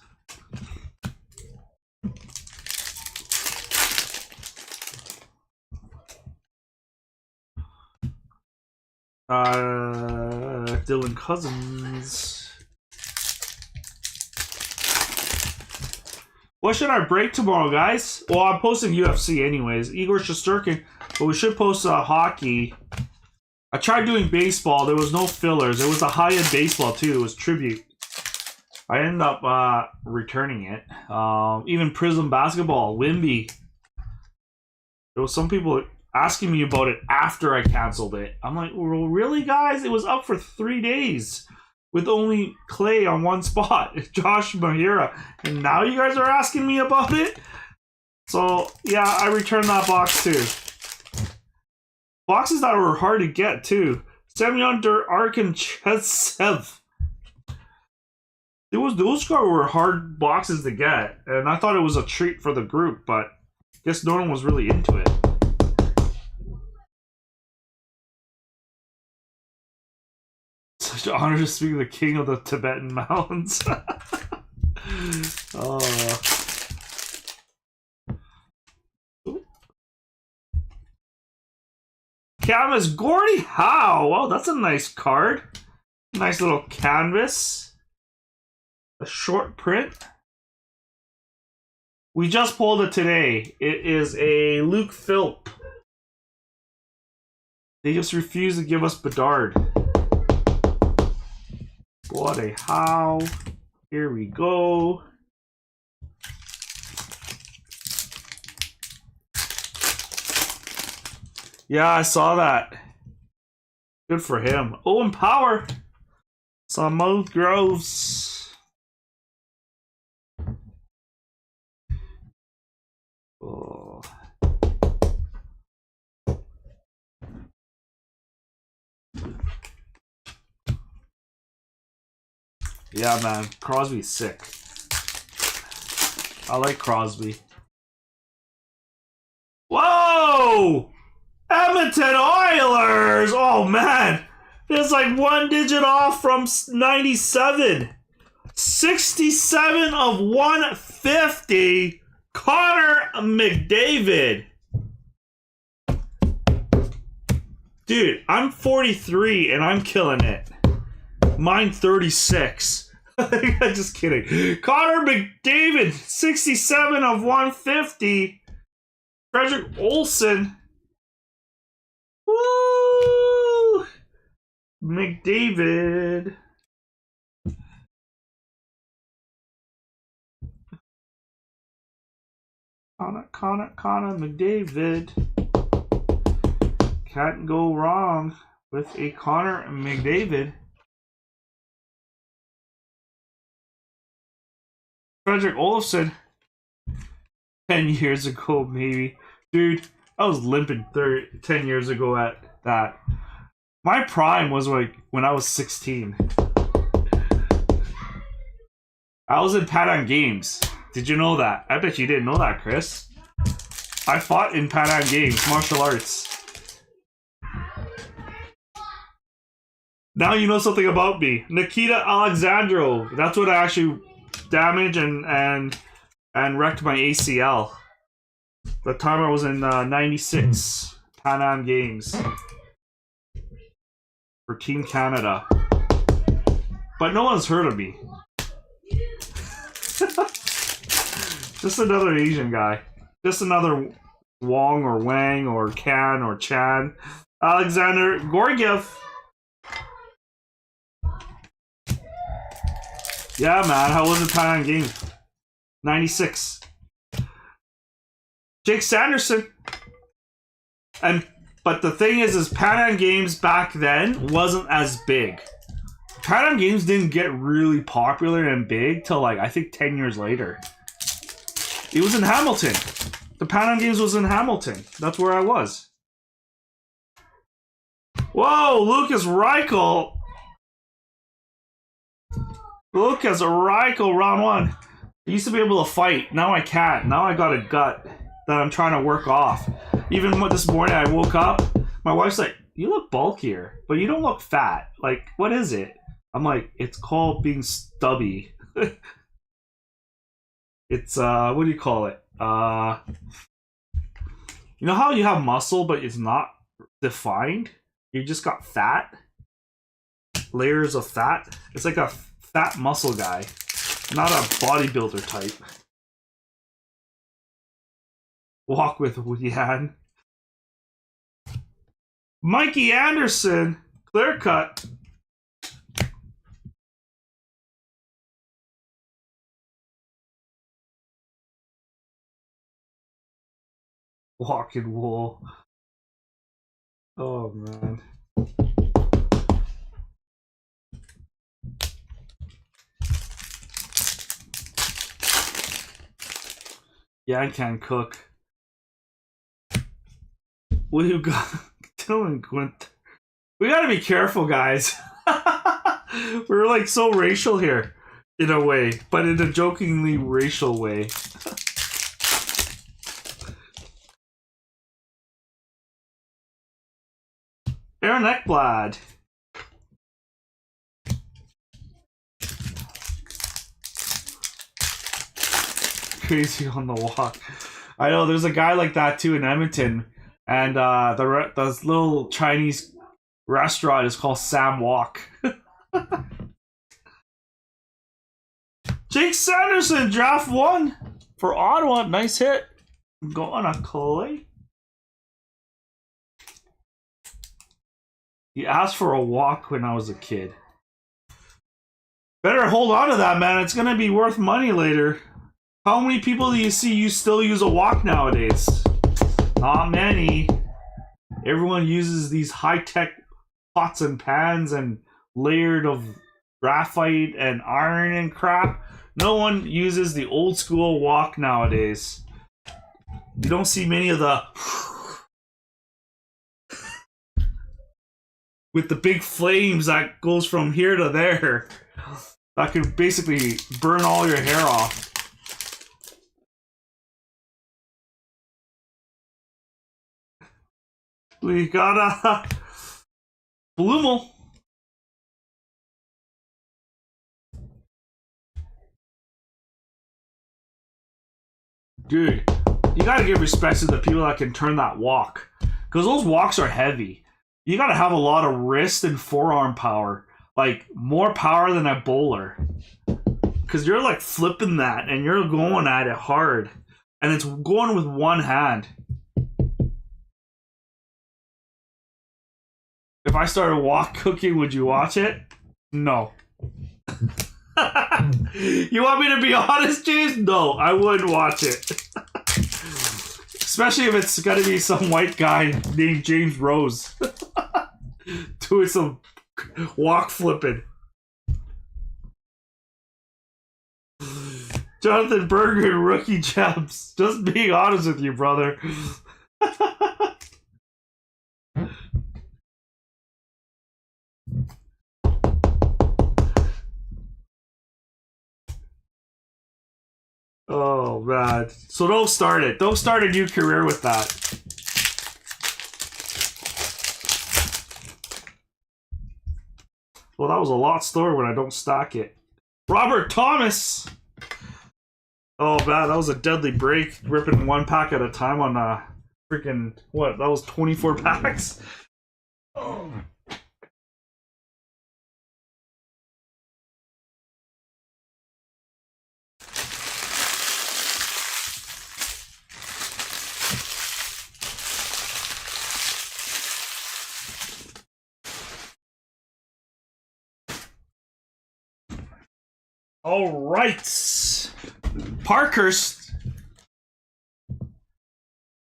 got Dylan Cousins. What should I break tomorrow, guys? Well, I'm posting UFC anyways. Igor Shesterkin, but we should post hockey. I tried doing baseball. There was no fillers. It was a high-end baseball, too. It was tribute. I ended up returning it. Even Prism Basketball, Wimby. There was some people asking me about it after I canceled it. I'm like, well, really, guys? It was up for 3 days with only Clay on one spot. Josh Mahira. And now you guys are asking me about it? So, yeah, I returned that box, too. Boxes that were hard to get, too. Semyon Arkanchev. Those were hard boxes to get, and I thought it was a treat for the group, but I guess no one was really into it. Such an honor to speak to the king of the Tibetan mountains. Oh. Canvas Gordie Howe. Wow, that's a nice card. Nice little canvas. A short print. We just pulled it today. It is a Luke Philp. They just refused to give us Bedard. Gordie Howe. Here we go. Yeah, I saw that. Good for him. Owen Power. Some Moth Groves. Oh. Yeah, man. Crosby's sick. I like Crosby. Whoa! Edmonton Oilers! Oh, man. It's like one digit off from 97. 67 of 150. Connor McDavid. Dude, I'm 43 and I'm killing it. Mine 36. I'm just kidding. Connor McDavid, 67 of 150. Frederick Olsen. Woo! McDavid. Connor McDavid. Can't go wrong with a Connor McDavid. Frederick Olsen. 10 years ago, maybe. Dude, I was limping 10 years ago at that. My prime was like when I was 16. I was in Pan Am Games. Did you know that? I bet you didn't know that, Chris. I fought in Pan Am Games, martial arts. Now you know something about me. Nikita Alexandrov. That's what I actually damaged and wrecked my ACL. The time I was in 96 Pan Am Games for Team Canada. But no one's heard of me. Just another Asian guy. Just another Wong or Wang or Can or Chan. Alexander Gorgiev. Yeah, man. How was it Pan Am Games? 96. Jake Sanderson. But the thing is Pan Am Games back then wasn't as big. Pan Am Games didn't get really popular and big till like I think 10 years later. It was in Hamilton. The Pan Am Games was in Hamilton. That's where I was. Whoa, Lucas Reichel. Lucas Reichel, round one. I used to be able to fight. Now I can't. Now I got a gut that I'm trying to work off. Even this morning I woke up, my wife's like, you look bulkier, but you don't look fat. Like, what is it? I'm like, it's called being stubby. It's, what do you call it? You know how you have muscle, but it's not defined? You just got fat? layers of fat. It's like a fat muscle guy, not a bodybuilder type. Walk with Yan. Mikey Anderson, clear cut. Walking wool. Oh man. Yan can cook. We've got Dylan Gwynth. We gotta be careful, guys. We're like so racial here, in a way, but in a jokingly racial way. Aaron Ekblad. Crazy on the walk. I know there's a guy like that too in Edmonton, and the little Chinese restaurant is called Sam Walk. Jake Sanderson, draft 1 for Ottawa. Nice hit. Go on a Clay. He asked for a walk when I was a kid. Better hold on to that, man. It's gonna be worth money later. How many people do you see you still use a walk nowadays? Not many. Everyone uses these high-tech pots and pans and layered of graphite and iron and crap. No one uses the old school walk nowadays. You don't see many of the with the big flames that goes from here to there. That could basically burn all your hair off. We got a Bloomel. Dude, you gotta give respect to the people that can turn that walk. Because those walks are heavy. You gotta have a lot of wrist and forearm power. Like, more power than a bowler. Because you're like flipping that and you're going at it hard. And it's going with one hand. If I started walk cooking, would you watch it? No. You want me to be honest, James? No, I wouldn't watch it. Especially if it's gotta be some white guy named James Rose. Doing some walk flipping. Jonathan Berger, rookie gems. Just being honest with you, brother. Oh man. So don't start it. Don't start a new career with that. Well, that was a lot slower when I don't stack it. Robert Thomas. Oh man, that was a deadly break. Ripping one pack at a time on freaking what? That was 24 packs. Oh. All right, Parkhurst,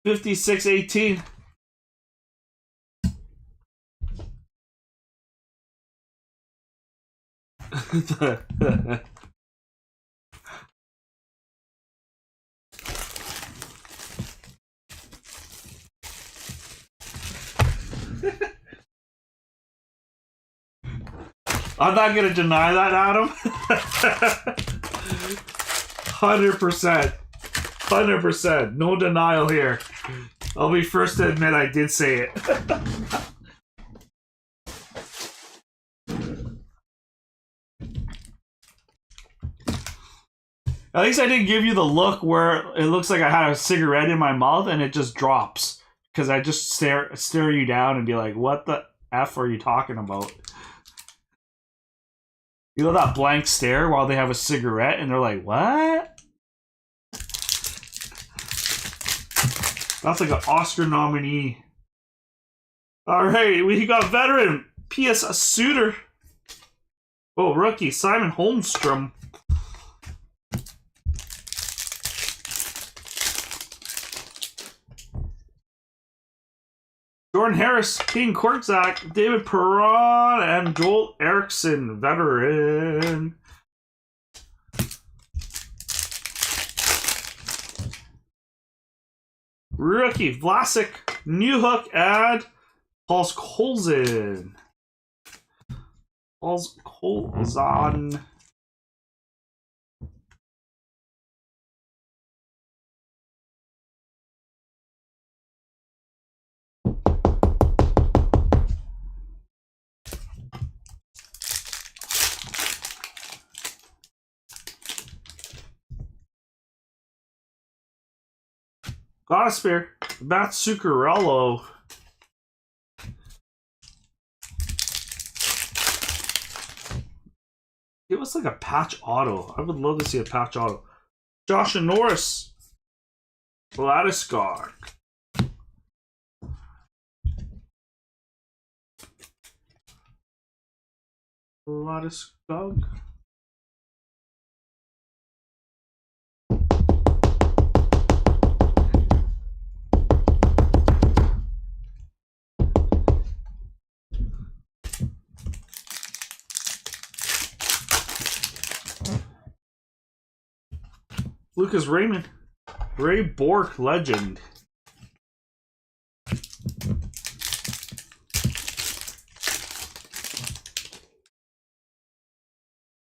56-18. I'm not gonna deny that, Adam. 100%. 100%. No denial here. I'll be first to admit I did say it. At least I didn't give you the look where it looks like I had a cigarette in my mouth and it just drops. Because I just stare you down and be like, what the F are you talking about? You know that blank stare while they have a cigarette and they're like, what? That's like an Oscar nominee. Alright, we got veteran P.S. Suter. Oh, rookie Simon Holmstrom. Jordan Harris, King Korczak, David Perron, and Joel Eriksson, veteran. Rookie Vlasic, Newhook, and Paul Colson. Colson. Got a spare. Matt Zuccarello. Give us like a patch auto. I would love to see a patch auto. Joshua Norris. Vladiskar. Vladiskar. Lucas Raymond. Ray Bork, legend.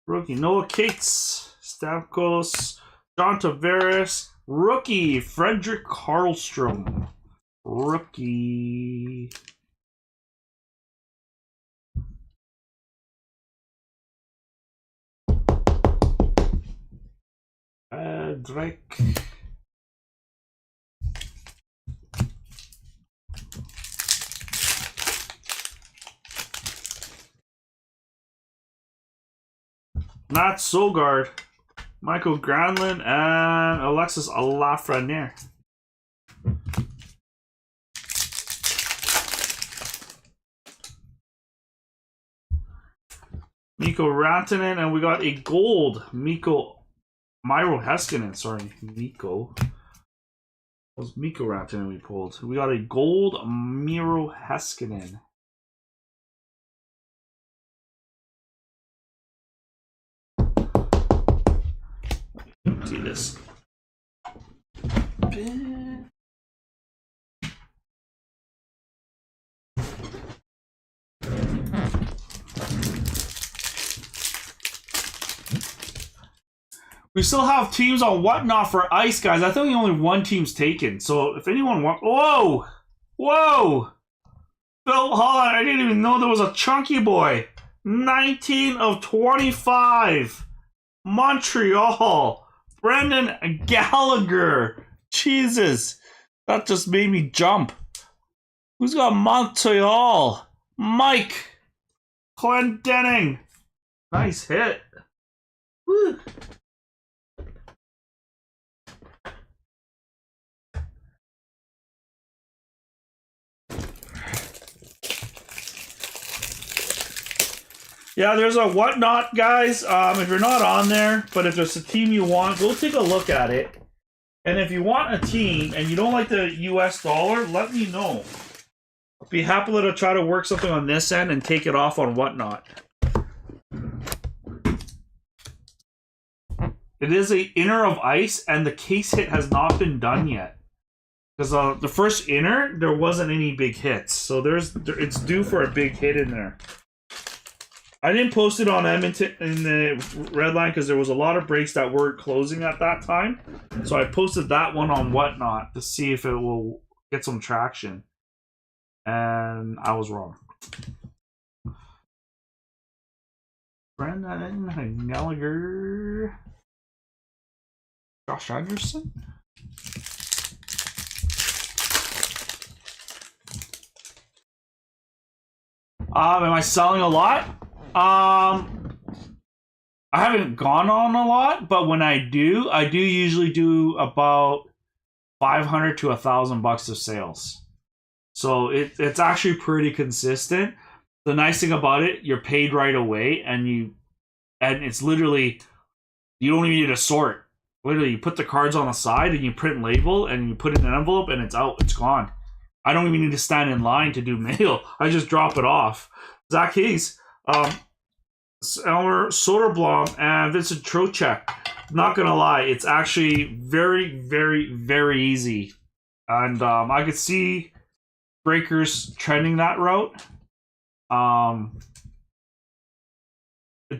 Rookie Noah Cates. Stamkos. John Tavares. Rookie Frederick Karlstrom. Rookie. Drake. Matt Sogard, Michael Granlund, and Alexis Lafreniere. Mikko Rantanen, and we got a gold Miro Heiskanen, sorry, Mikko. It was Mikko Rantanen we pulled. We got a gold Miro Heiskanen. See this. We still have teams on Whatnot for ice, guys. I think only one team's taken. So if anyone wants... Whoa! Whoa! Phil Holland, I didn't even know there was a chunky boy. 19 of 25. Montreal. Brendan Gallagher. Jesus. That just made me jump. Who's got Montreal? Mike. Clendenning. Nice hit. Woo. Yeah, there's a Whatnot, guys. If you're not on there, but if there's a team you want, go take a look at it. And if you want a team and you don't like the US dollar, let me know. I'll be happy to try to work something on this end and take it off on Whatnot. It is a inner of ice, and the case hit has not been done yet. Because the first inner, there wasn't any big hits. So it's due for a big hit in there. I didn't post it on Edmonton in the Redline because there was a lot of breaks that weren't closing at that time. So I posted that one on Whatnot to see if it will get some traction. And I was wrong. Brendan Gallagher. Josh Anderson. Am I selling a lot? I haven't gone on a lot, but when I do usually do about 500 to $1,000 of sales. So it's actually pretty consistent. The nice thing about it, you're paid right away, and it's literally, you don't even need to sort. Literally, you put the cards on the side and you print label and you put it in an envelope and it's out. It's gone. I don't even need to stand in line to do mail. I just drop it off. Zach Hayes, Elmer Soderblom, and Vincent Trocheck. Not gonna lie, it's actually very, very, very easy, and I could see breakers trending that route. The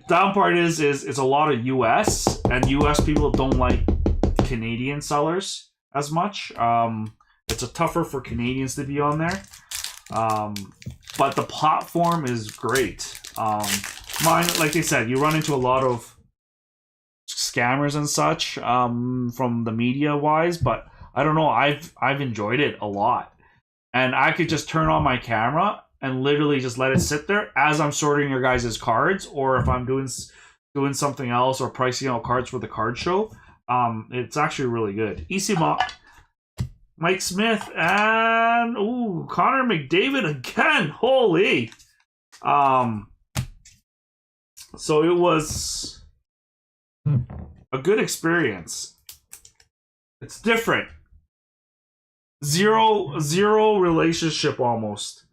down part is it's a lot of US, and US people don't like Canadian sellers as much. It's a tougher for Canadians to be on there. But the platform is great. Mine, like they said, you run into a lot of scammers and such from the media wise, but I don't know, I've enjoyed it a lot. And I could just turn on my camera and literally just let it sit there as I'm sorting your guys' cards, or if I'm doing something else or pricing out cards for the card show. It's actually really good. EC Mike Smith and Connor McDavid again. Holy. So it was a good experience. It's different. Zero relationship almost.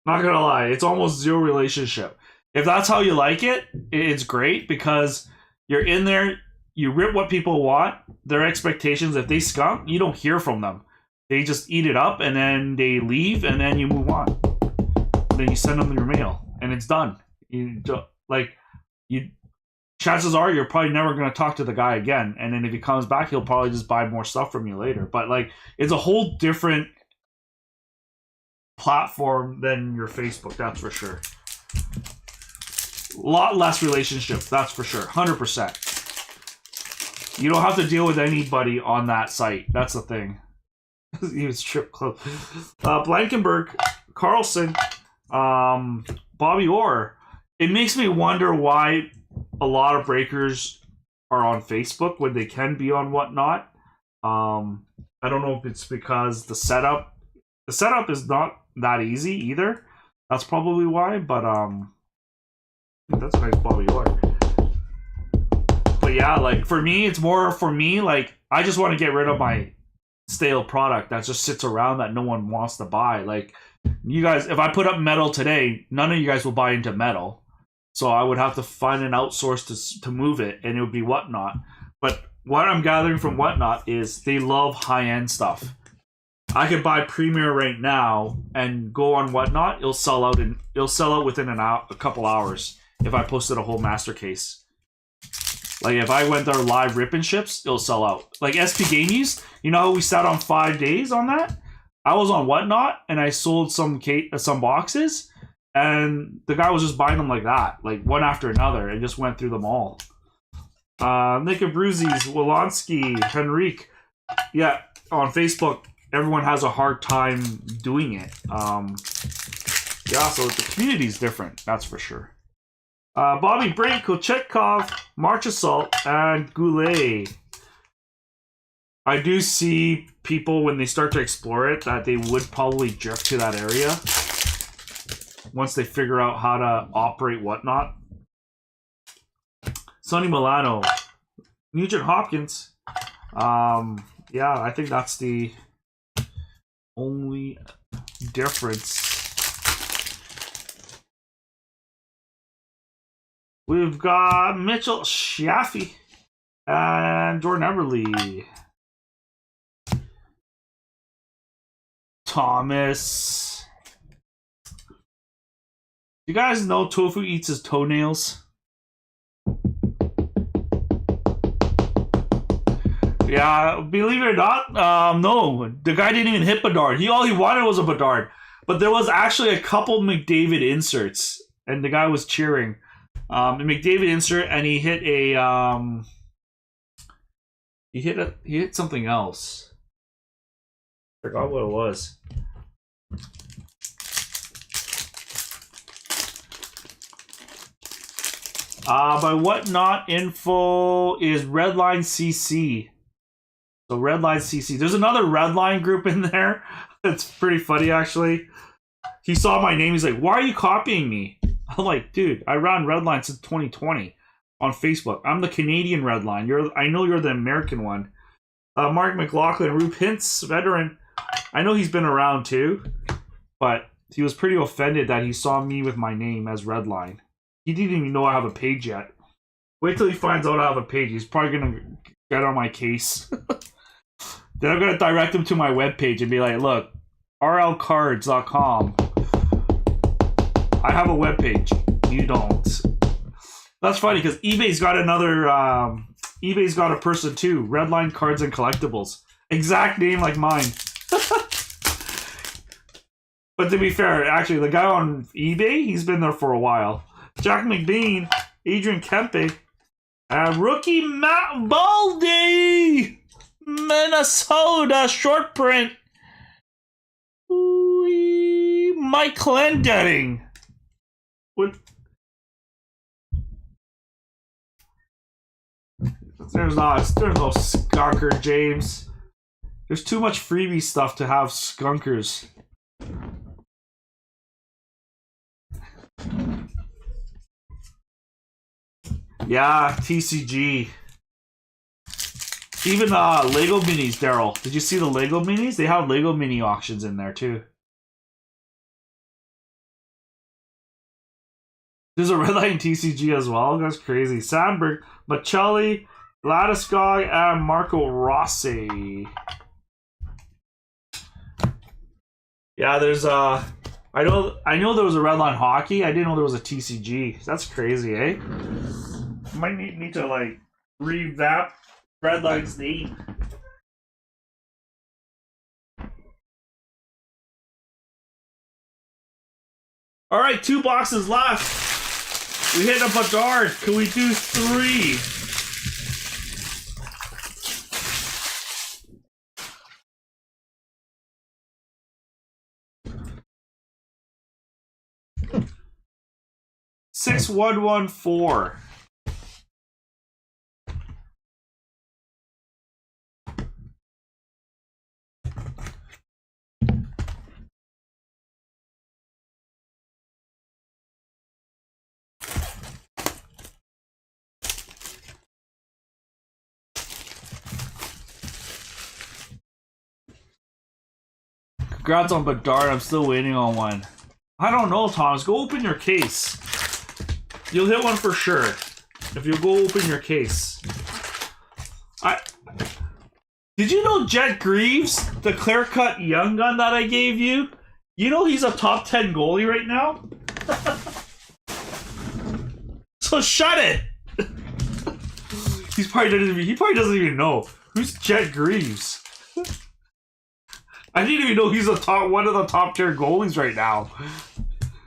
Not gonna lie, it's almost zero relationship. If that's how you like it, it's great because you're in there, you rip what people want, their expectations. If they skunk, you don't hear from them. They just eat it up and then they leave and then you move on. Then you send them your mail and it's done. Chances are you're probably never going to talk to the guy again. And then if he comes back, he'll probably just buy more stuff from you later. But it's a whole different platform than your Facebook, that's for sure. A lot less relationship, that's for sure. 100%. You don't have to deal with anybody on that site. That's the thing. He was strip club. Blankenberg, Carlson, Bobby Orr. It makes me wonder why a lot of breakers are on Facebook when they can be on Whatnot. I don't know if it's because the setup is not that easy either. That's probably why, but that's a nice Bobby Orr. But yeah, for me, it's more for me, I just want to get rid of my stale product that just sits around that no one wants to buy. You guys, if I put up metal today, none of you guys will buy into metal. So I would have to find an outsource to move it, and it would be Whatnot. But what I'm gathering from Whatnot is they love high-end stuff. I could buy Premier right now and go on Whatnot. It'll sell out within a couple hours if I posted a whole master case. If I went there live rip and ships, it'll sell out. SP Game Use, you know how we sat on 5 days on that? I was on Whatnot and I sold some boxes, and the guy was just buying them like that, one after another, and just went through them all. Nick Abruzzi's, Wolonsky, Henrique. Yeah, on Facebook, everyone has a hard time doing it. Yeah, so the community's different, that's for sure. Bobby Brink, Kochetkov, March Assault, and Goulet. I do see people, when they start to explore it, that they would probably drift to that area once they figure out how to operate Whatnot. Sonny Milano, Nugent Hopkins. Yeah, I think that's the only difference. We've got Mitchell Shaffy and Jordan Everly. Thomas. You guys know Tofu eats his toenails? Yeah, believe it or not, no. The guy didn't even hit Bedard. All he wanted was a Bedard. But there was actually a couple McDavid inserts, and the guy was cheering. The McDavid insert, and he hit he hit something else. I forgot what it was. But whatnot info is Redline CC. So Redline CC. There's another Redline group in there. It's pretty funny, actually. He saw my name. He's like, "Why are you copying me?" I'm like, "Dude, I ran Redline since 2020 on Facebook. I'm the Canadian Redline. I know you're the American one." Mark McLaughlin, Rube Hintz, veteran. I know he's been around too, but he was pretty offended that he saw me with my name as Redline. He didn't even know I have a page yet. Wait till he finds out I have a page. He's probably gonna get on my case. Then I'm gonna direct him to my webpage and be like, "Look, rlcards.com. I have a webpage. You don't." That's funny because eBay's got another. eBay's got a person too. Redline Cards and Collectibles. Exact name like mine. But to be fair, actually, the guy on eBay, he's been there for a while. Jack McBean, Adrian Kempe, rookie Matt Baldy, Minnesota short print. Mike Clendenning. There's no skunker, James. There's too much freebie stuff to have skunkers. Yeah, TCG. Even Lego Minis, Daryl. Did you see the Lego Minis? They have Lego Mini auctions in there too. There's a Redline TCG as well. That's crazy. Sandberg, Machelli, Landeskog, and Marco Rossi. Yeah, there's I know there was a Redline hockey. I didn't know there was a TCG. That's crazy, eh? Might need to like revamp Redline's name. All right, 2 boxes left. We hit a Bedard. Can we do 3? Six 114. Congrats on Bedard. I'm still waiting on one. I don't know, Thomas. Go open your case. You'll hit one for sure if you go open your case. Did you know Jet Greaves, the clear-cut young gun that I gave you? You know he's a top 10 goalie right now? So shut it! He probably doesn't even know. Who's Jet Greaves? I didn't even know he's one of the top tier goalies right now.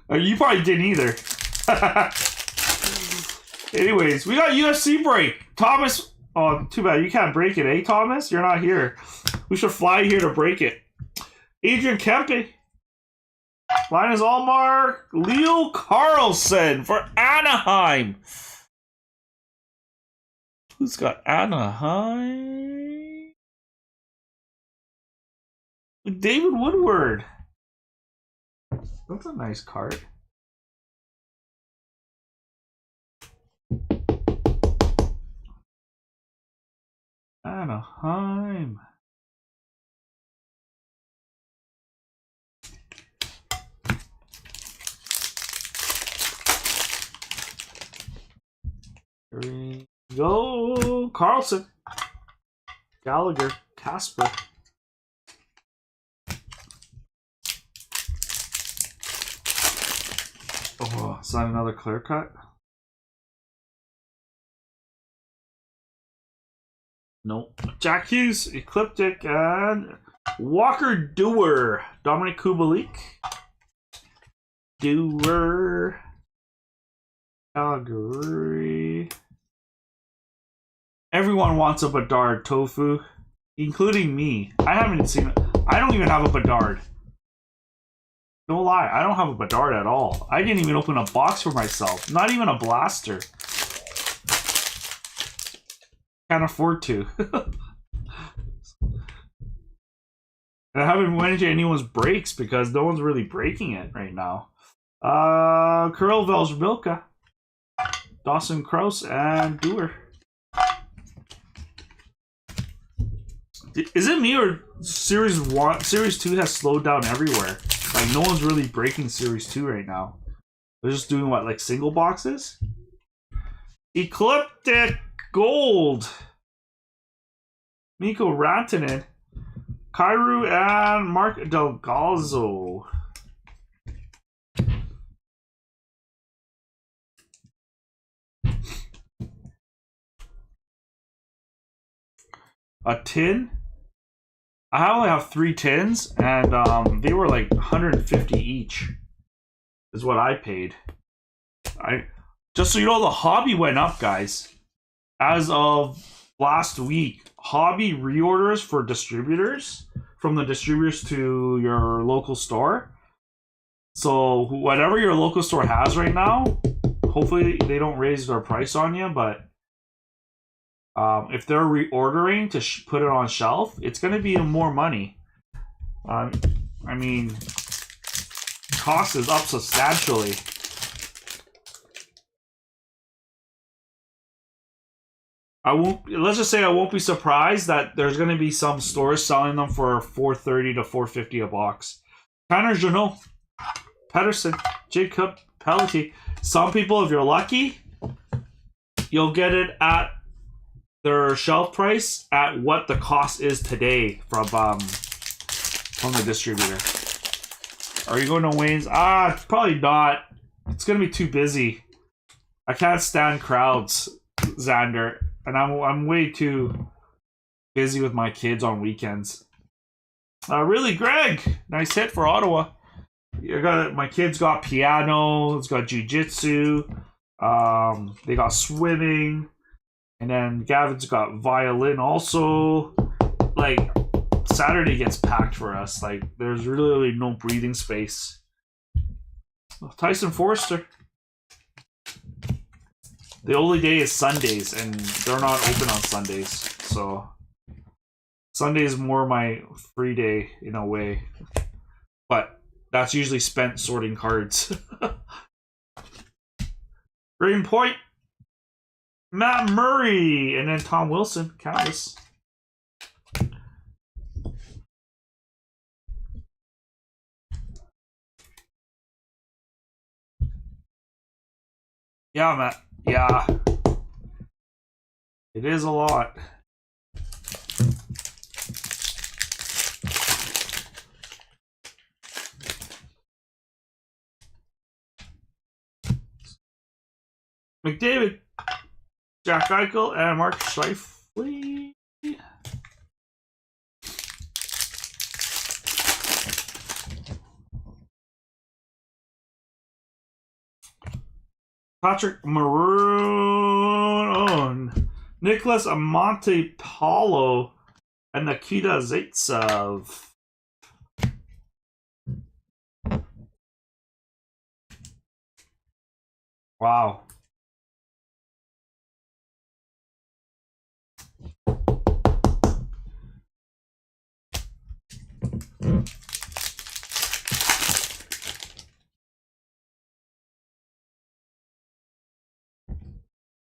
You probably didn't either. Anyways, we got UFC break. Thomas, oh, too bad you can't break it, eh, Thomas? You're not here. We should fly here to break it. Adrian Kempe. Linus Allmark. Leo Carlson for Anaheim. Who's got Anaheim? David Woodward. That's a nice card. Anaheim. Here we go. Carlson. Gallagher. Casper. Oh, is that another clear cut? Nope. Jack Hughes, Ecliptic, and Walker Dewar. Dominic Kubalik. Dewar. Calgary. Everyone wants a Bedard, Tofu. Including me. I haven't seen it. I don't even have a Bedard. No lie, I don't have a Bedard at all. I didn't even open a box for myself. Not even a blaster. Can't afford to. And I haven't went into anyone's breaks because no one's really breaking it right now. Kirill Velzbilka, Dawson Krause, and Dewar. Is it me or Series 2 has slowed down everywhere? Like, no one's really breaking Series 2 right now. They're just doing what, like single boxes? Ecliptic Gold. Mikko Rantanen. Kairu and Mark Delgazzo. A tin? I only have 3 tins, and they were like 150 each. Is what I paid. Just so you know, the hobby went up, guys. As of last week, hobby reorders for distributors, from the distributors to your local store. So whatever your local store has right now, hopefully they don't raise their price on you, but if they're reordering to put it on shelf, it's going to be more money. I mean, cost is up substantially. Let's just say I won't be surprised that there's going to be some stores selling them for $4.30 to $4.50 a box. Tanner Janot, Pedersen, Jacob Pelletier. Some people, if you're lucky, you'll get it at their shelf price at what the cost is today from the distributor. Are you going to Wayne's? Probably not. It's going to be too busy. I can't stand crowds, Xander. And I'm way too busy with my kids on weekends. Really, Greg, nice hit for Ottawa. My kids got piano. It's got jiu-jitsu. They got swimming, and then Gavin's got violin. Also, like Saturday gets packed for us. Like there's really no breathing space. Tyson Forster. The only day is Sundays, and they're not open on Sundays. So Sunday is more my free day in a way. But that's usually spent sorting cards. Green Point. Matt Murray. And then Tom Wilson. Canvas. Yeah, Matt. Yeah. It is a lot. McDavid, Jack Eichel, and Mark Scheifele. Patrick Maroon, Nicholas Montepallo, and Nikita Zaitsev. Wow.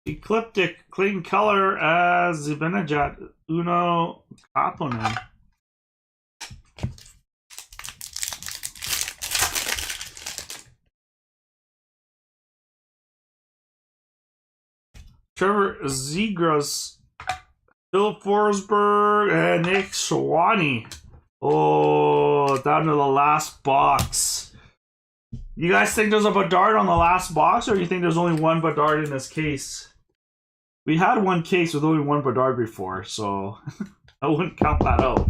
Ecliptic, clean color as Zibanejad, Uno Kaponen. Trevor Zegras, Philip Forsberg, and Nick Schwani. Oh, down to the last box. You guys think there's a Bedard on the last box, or you think there's only one Bedard in this case? We had one case with only one Bedard before, so I wouldn't count that out.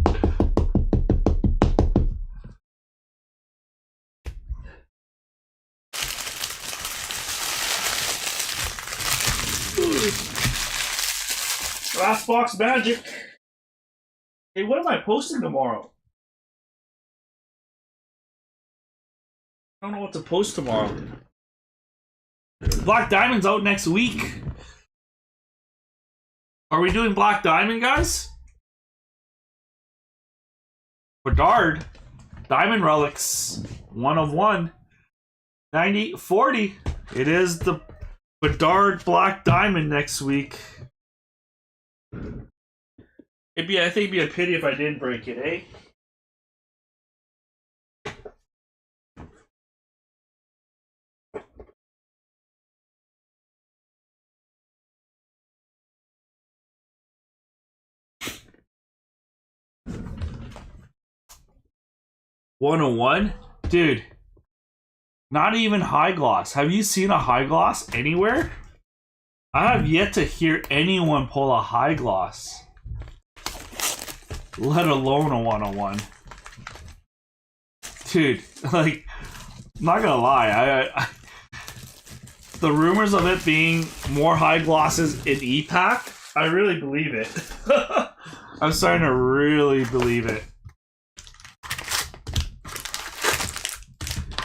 Last box magic. Hey, what am I posting tomorrow? I don't know what to post tomorrow. Black Diamond's out next week. Are we doing Black Diamond, guys? Bedard. Diamond Relics. 1 of 1. 90/40. It is the Bedard Black Diamond next week. I think it'd be a pity if I didn't break it, eh? $101? Dude, not even high gloss. Have you seen a high gloss anywhere? I have yet to hear anyone pull a high gloss, let alone a 101. Dude, like, I'm not gonna lie, I the rumors of it being more high glosses in E-Pack, I really believe it. I'm starting to really believe it.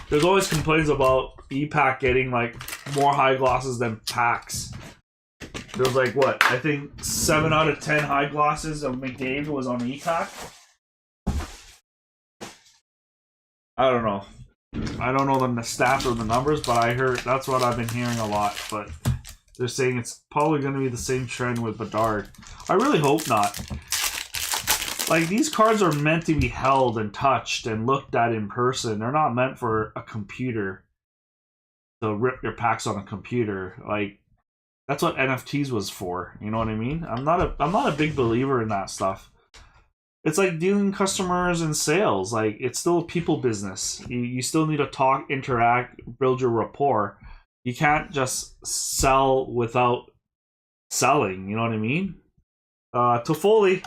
There's always complaints about E-Pack getting like more high glosses than packs. There's like what? I think 7 out of 10 high glosses of McDavid was on E-Pack. I don't know. I don't know the stats or the numbers, but I heard that's what I've been hearing a lot. But they're saying it's probably going to be the same trend with Bedard. I really hope not. Like, these cards are meant to be held and touched and looked at in person. They're not meant for a computer to rip your packs on a computer. Like, that's what NFTs was for. You know what I mean? I'm not a big believer in that stuff. It's like dealing customers and sales. Like, it's still a people business. You still need to talk, interact, build your rapport. You can't just sell without selling. You know what I mean? Toffoli,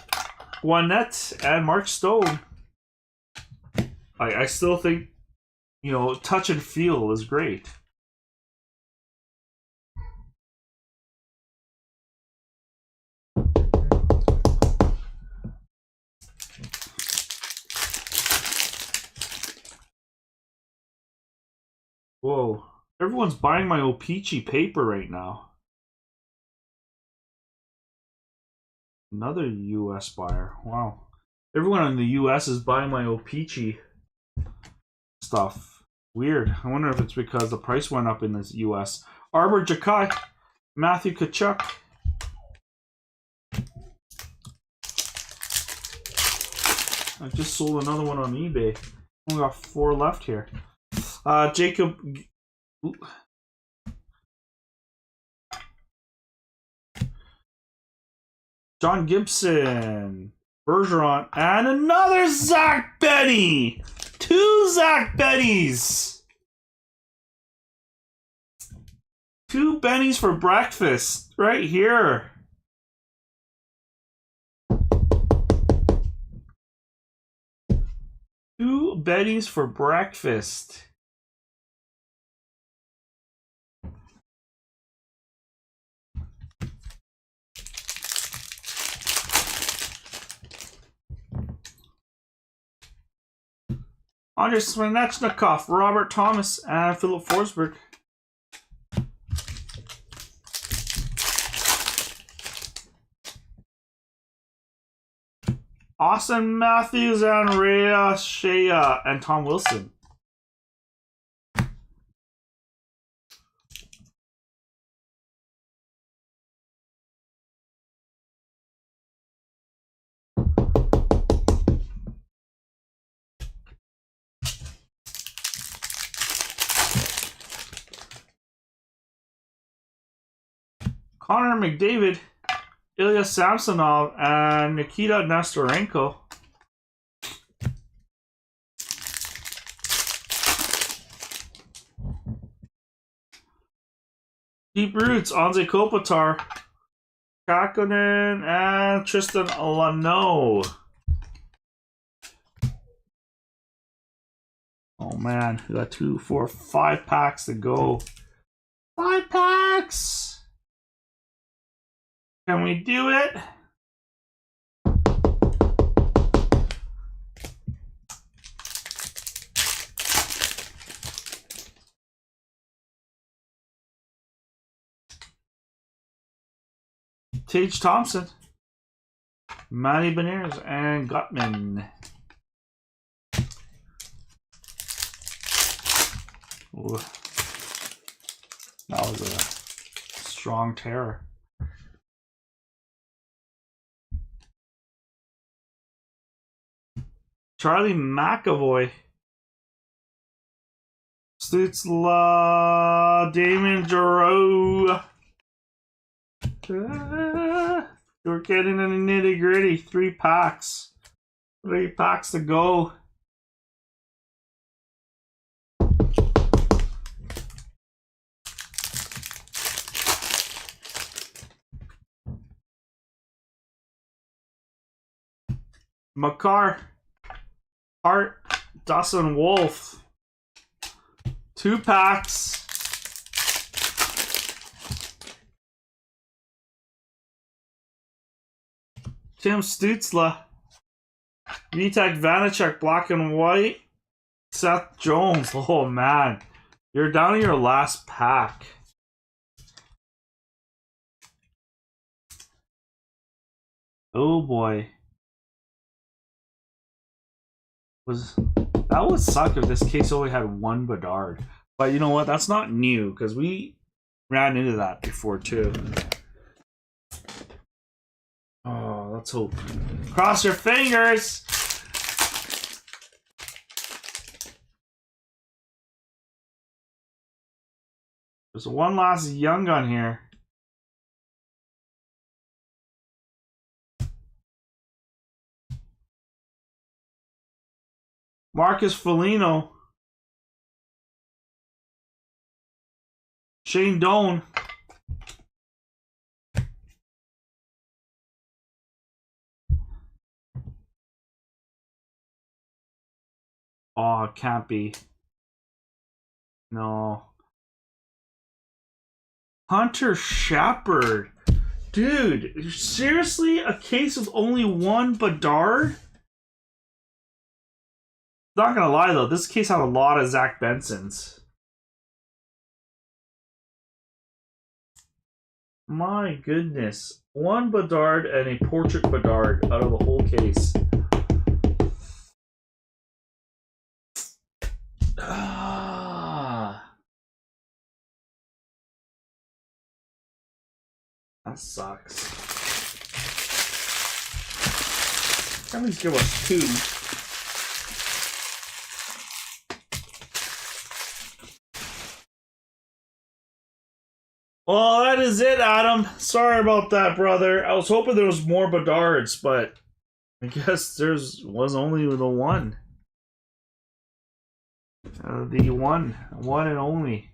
Juanette, and Mark Stone. I still think, you know, touch and feel is great. Whoa. Everyone's buying my O-Pee-Chee paper right now. Another US buyer. Wow. Everyone in the US is buying my O-Pee-Chee stuff. Weird. I wonder if it's because the price went up in the US. Arbor Jakai. Matthew Tkachuk. I just sold another one on eBay. Only got 4 left here. Jacob... John Gibson, Bergeron, and another Zach Benny! 2 Zach Bennies! 2 Bennies for breakfast, right here. Two Bennies for breakfast. Andrei Svechnikov, Robert Thomas, and Philip Forsberg. Austin Matthews and Rhea Shea and Tom Wilson. Connor McDavid, Ilya Samsonov, and Nikita Nestorenko. Deep Roots, Anze Kopitar, Kakkonen, and Tristan Lano. Oh man, we got 2, 4, 5 packs to go. 5 packs! Can we do it? Tage Thompson, Matty Beniers, and Gutman. Ooh. That was a strong tear. Charlie McAvoy. Stutzla, Damon Giroux. We're getting in the nitty gritty. 3 packs. 3 packs to go. Makar, Hart, Dustin Wolf. 2 packs. Tim Stutzla, Vitek Vanacek, black and white. Seth Jones. Oh man, you're down to your last pack. Oh boy. That would suck if this case only had 1 Bedard. But you know what? That's not new because we ran into that before too. Oh, let's hope. Cross your fingers! There's one last young gun here. Marcus Foligno. Shane Doan. Oh, it can't be. No. Hunter Shepard. Dude, seriously? A case with only 1 Bedard? Not gonna lie though, this case had a lot of Zach Bensons. My goodness. 1 Bedard and a portrait Bedard out of the whole case. That sucks. At least give us 2. Well, that is it, Adam. Sorry about that, brother. I was hoping there was more Bedards, but I guess was only the 1. The one and only.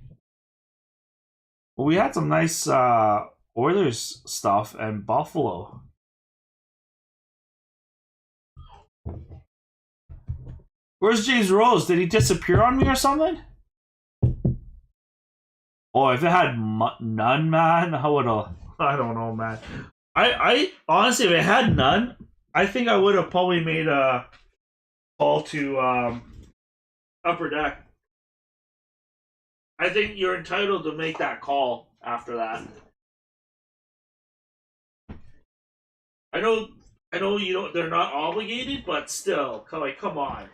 Well, we had some nice Oilers stuff and Buffalo. Where's James Rose? Did he disappear on me or something? Oh, if it had none, man, I would have. I don't know, man. I honestly, if it had none, I think I would have probably made a call to Upper Deck. I think you're entitled to make that call after that. I know you don't. They're not obligated, but still, come on.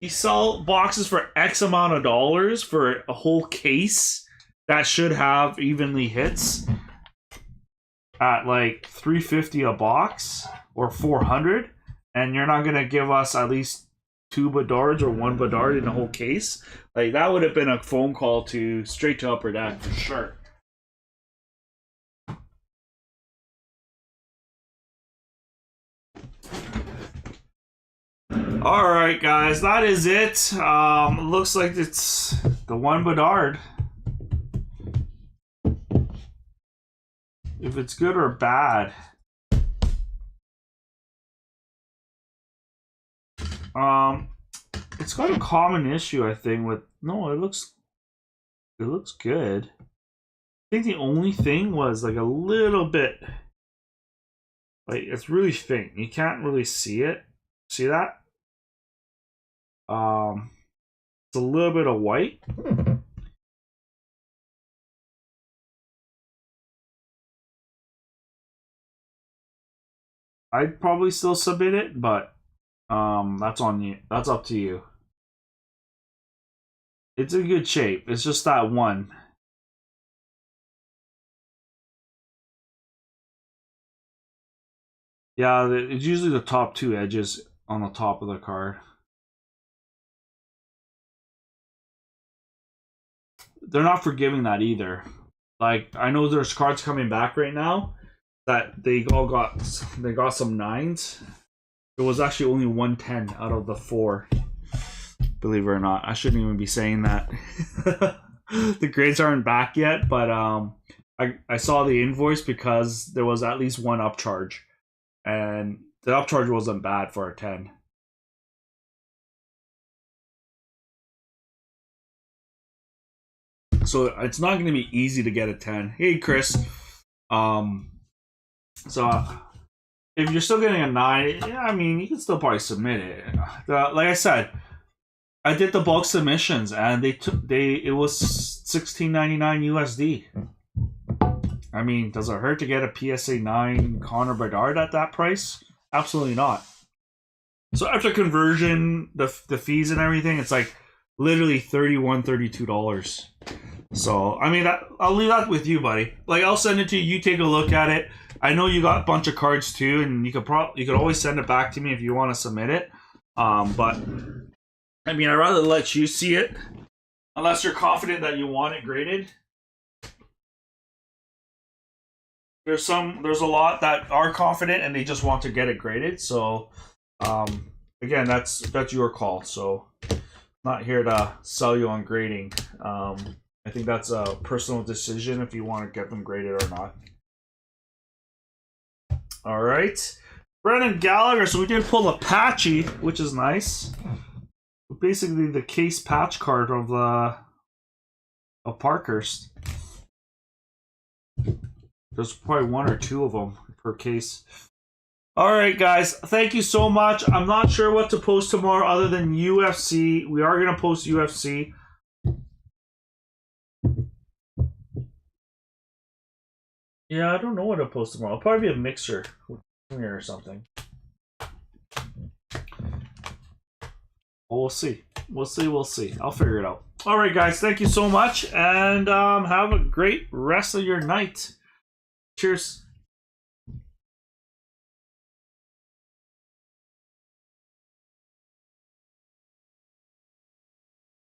You sell boxes for X amount of dollars for a whole case that should have evenly hits at like $350 a box or $400, and you're not gonna give us at least 2 Bedards or 1 Bedard in the whole case. Like that would have been a phone call to straight to Upper Deck for sure. Alright guys, that is it. Looks like it's the 1 Bedard. If it's good or bad. It's got a common issue, I think, with no, it looks good. I think the only thing was like a little bit like it's really faint. You can't really see it. See that? It's a little bit of white. I'd probably still submit it, but that's on you. That's up to you. It's in good shape. It's just that one. Yeah, it's usually the top two edges on the top of the card. They're not forgiving that either. Like, I know there's cards coming back right now that they got some 9s. It was actually only 110 out of the 4. Believe it or not, I shouldn't even be saying that. The grades aren't back yet, but I saw the invoice because there was at least one upcharge, and the upcharge wasn't bad for a 10. So it's not going to be easy to get a 10. Hey, Chris. So if you're still getting a 9, yeah, I mean, you can still probably submit it. Like I said, I did the bulk submissions, and it was $16.99 USD. I mean, does it hurt to get a PSA 9 Connor Bedard at that price? Absolutely not. So after conversion, the fees and everything, it's like literally $31, $32. So I mean, I'll leave that with you, buddy. Like, I'll send it to you. You take a look at it. I know you got a bunch of cards too, and you could always send it back to me if you want to submit it. But I mean, I'd rather let you see it, unless you're confident that you want it graded. There's a lot that are confident and they just want to get it graded. So, again, that's your call. So, I'm not here to sell you on grading. I think that's a personal decision if you want to get them graded or not. All right, Brendan Gallagher. So we did pull a patchy, which is nice. Basically, the case patch card of Parkhurst. There's probably 1 or 2 of them per case. All right, guys. Thank you so much. I'm not sure what to post tomorrow other than UFC. We are going to post UFC. Yeah, I don't know what to post tomorrow. It'll probably be a mixer or something. We'll see. We'll see. I'll figure it out. All right, guys. Thank you so much. And have a great rest of your night. Cheers.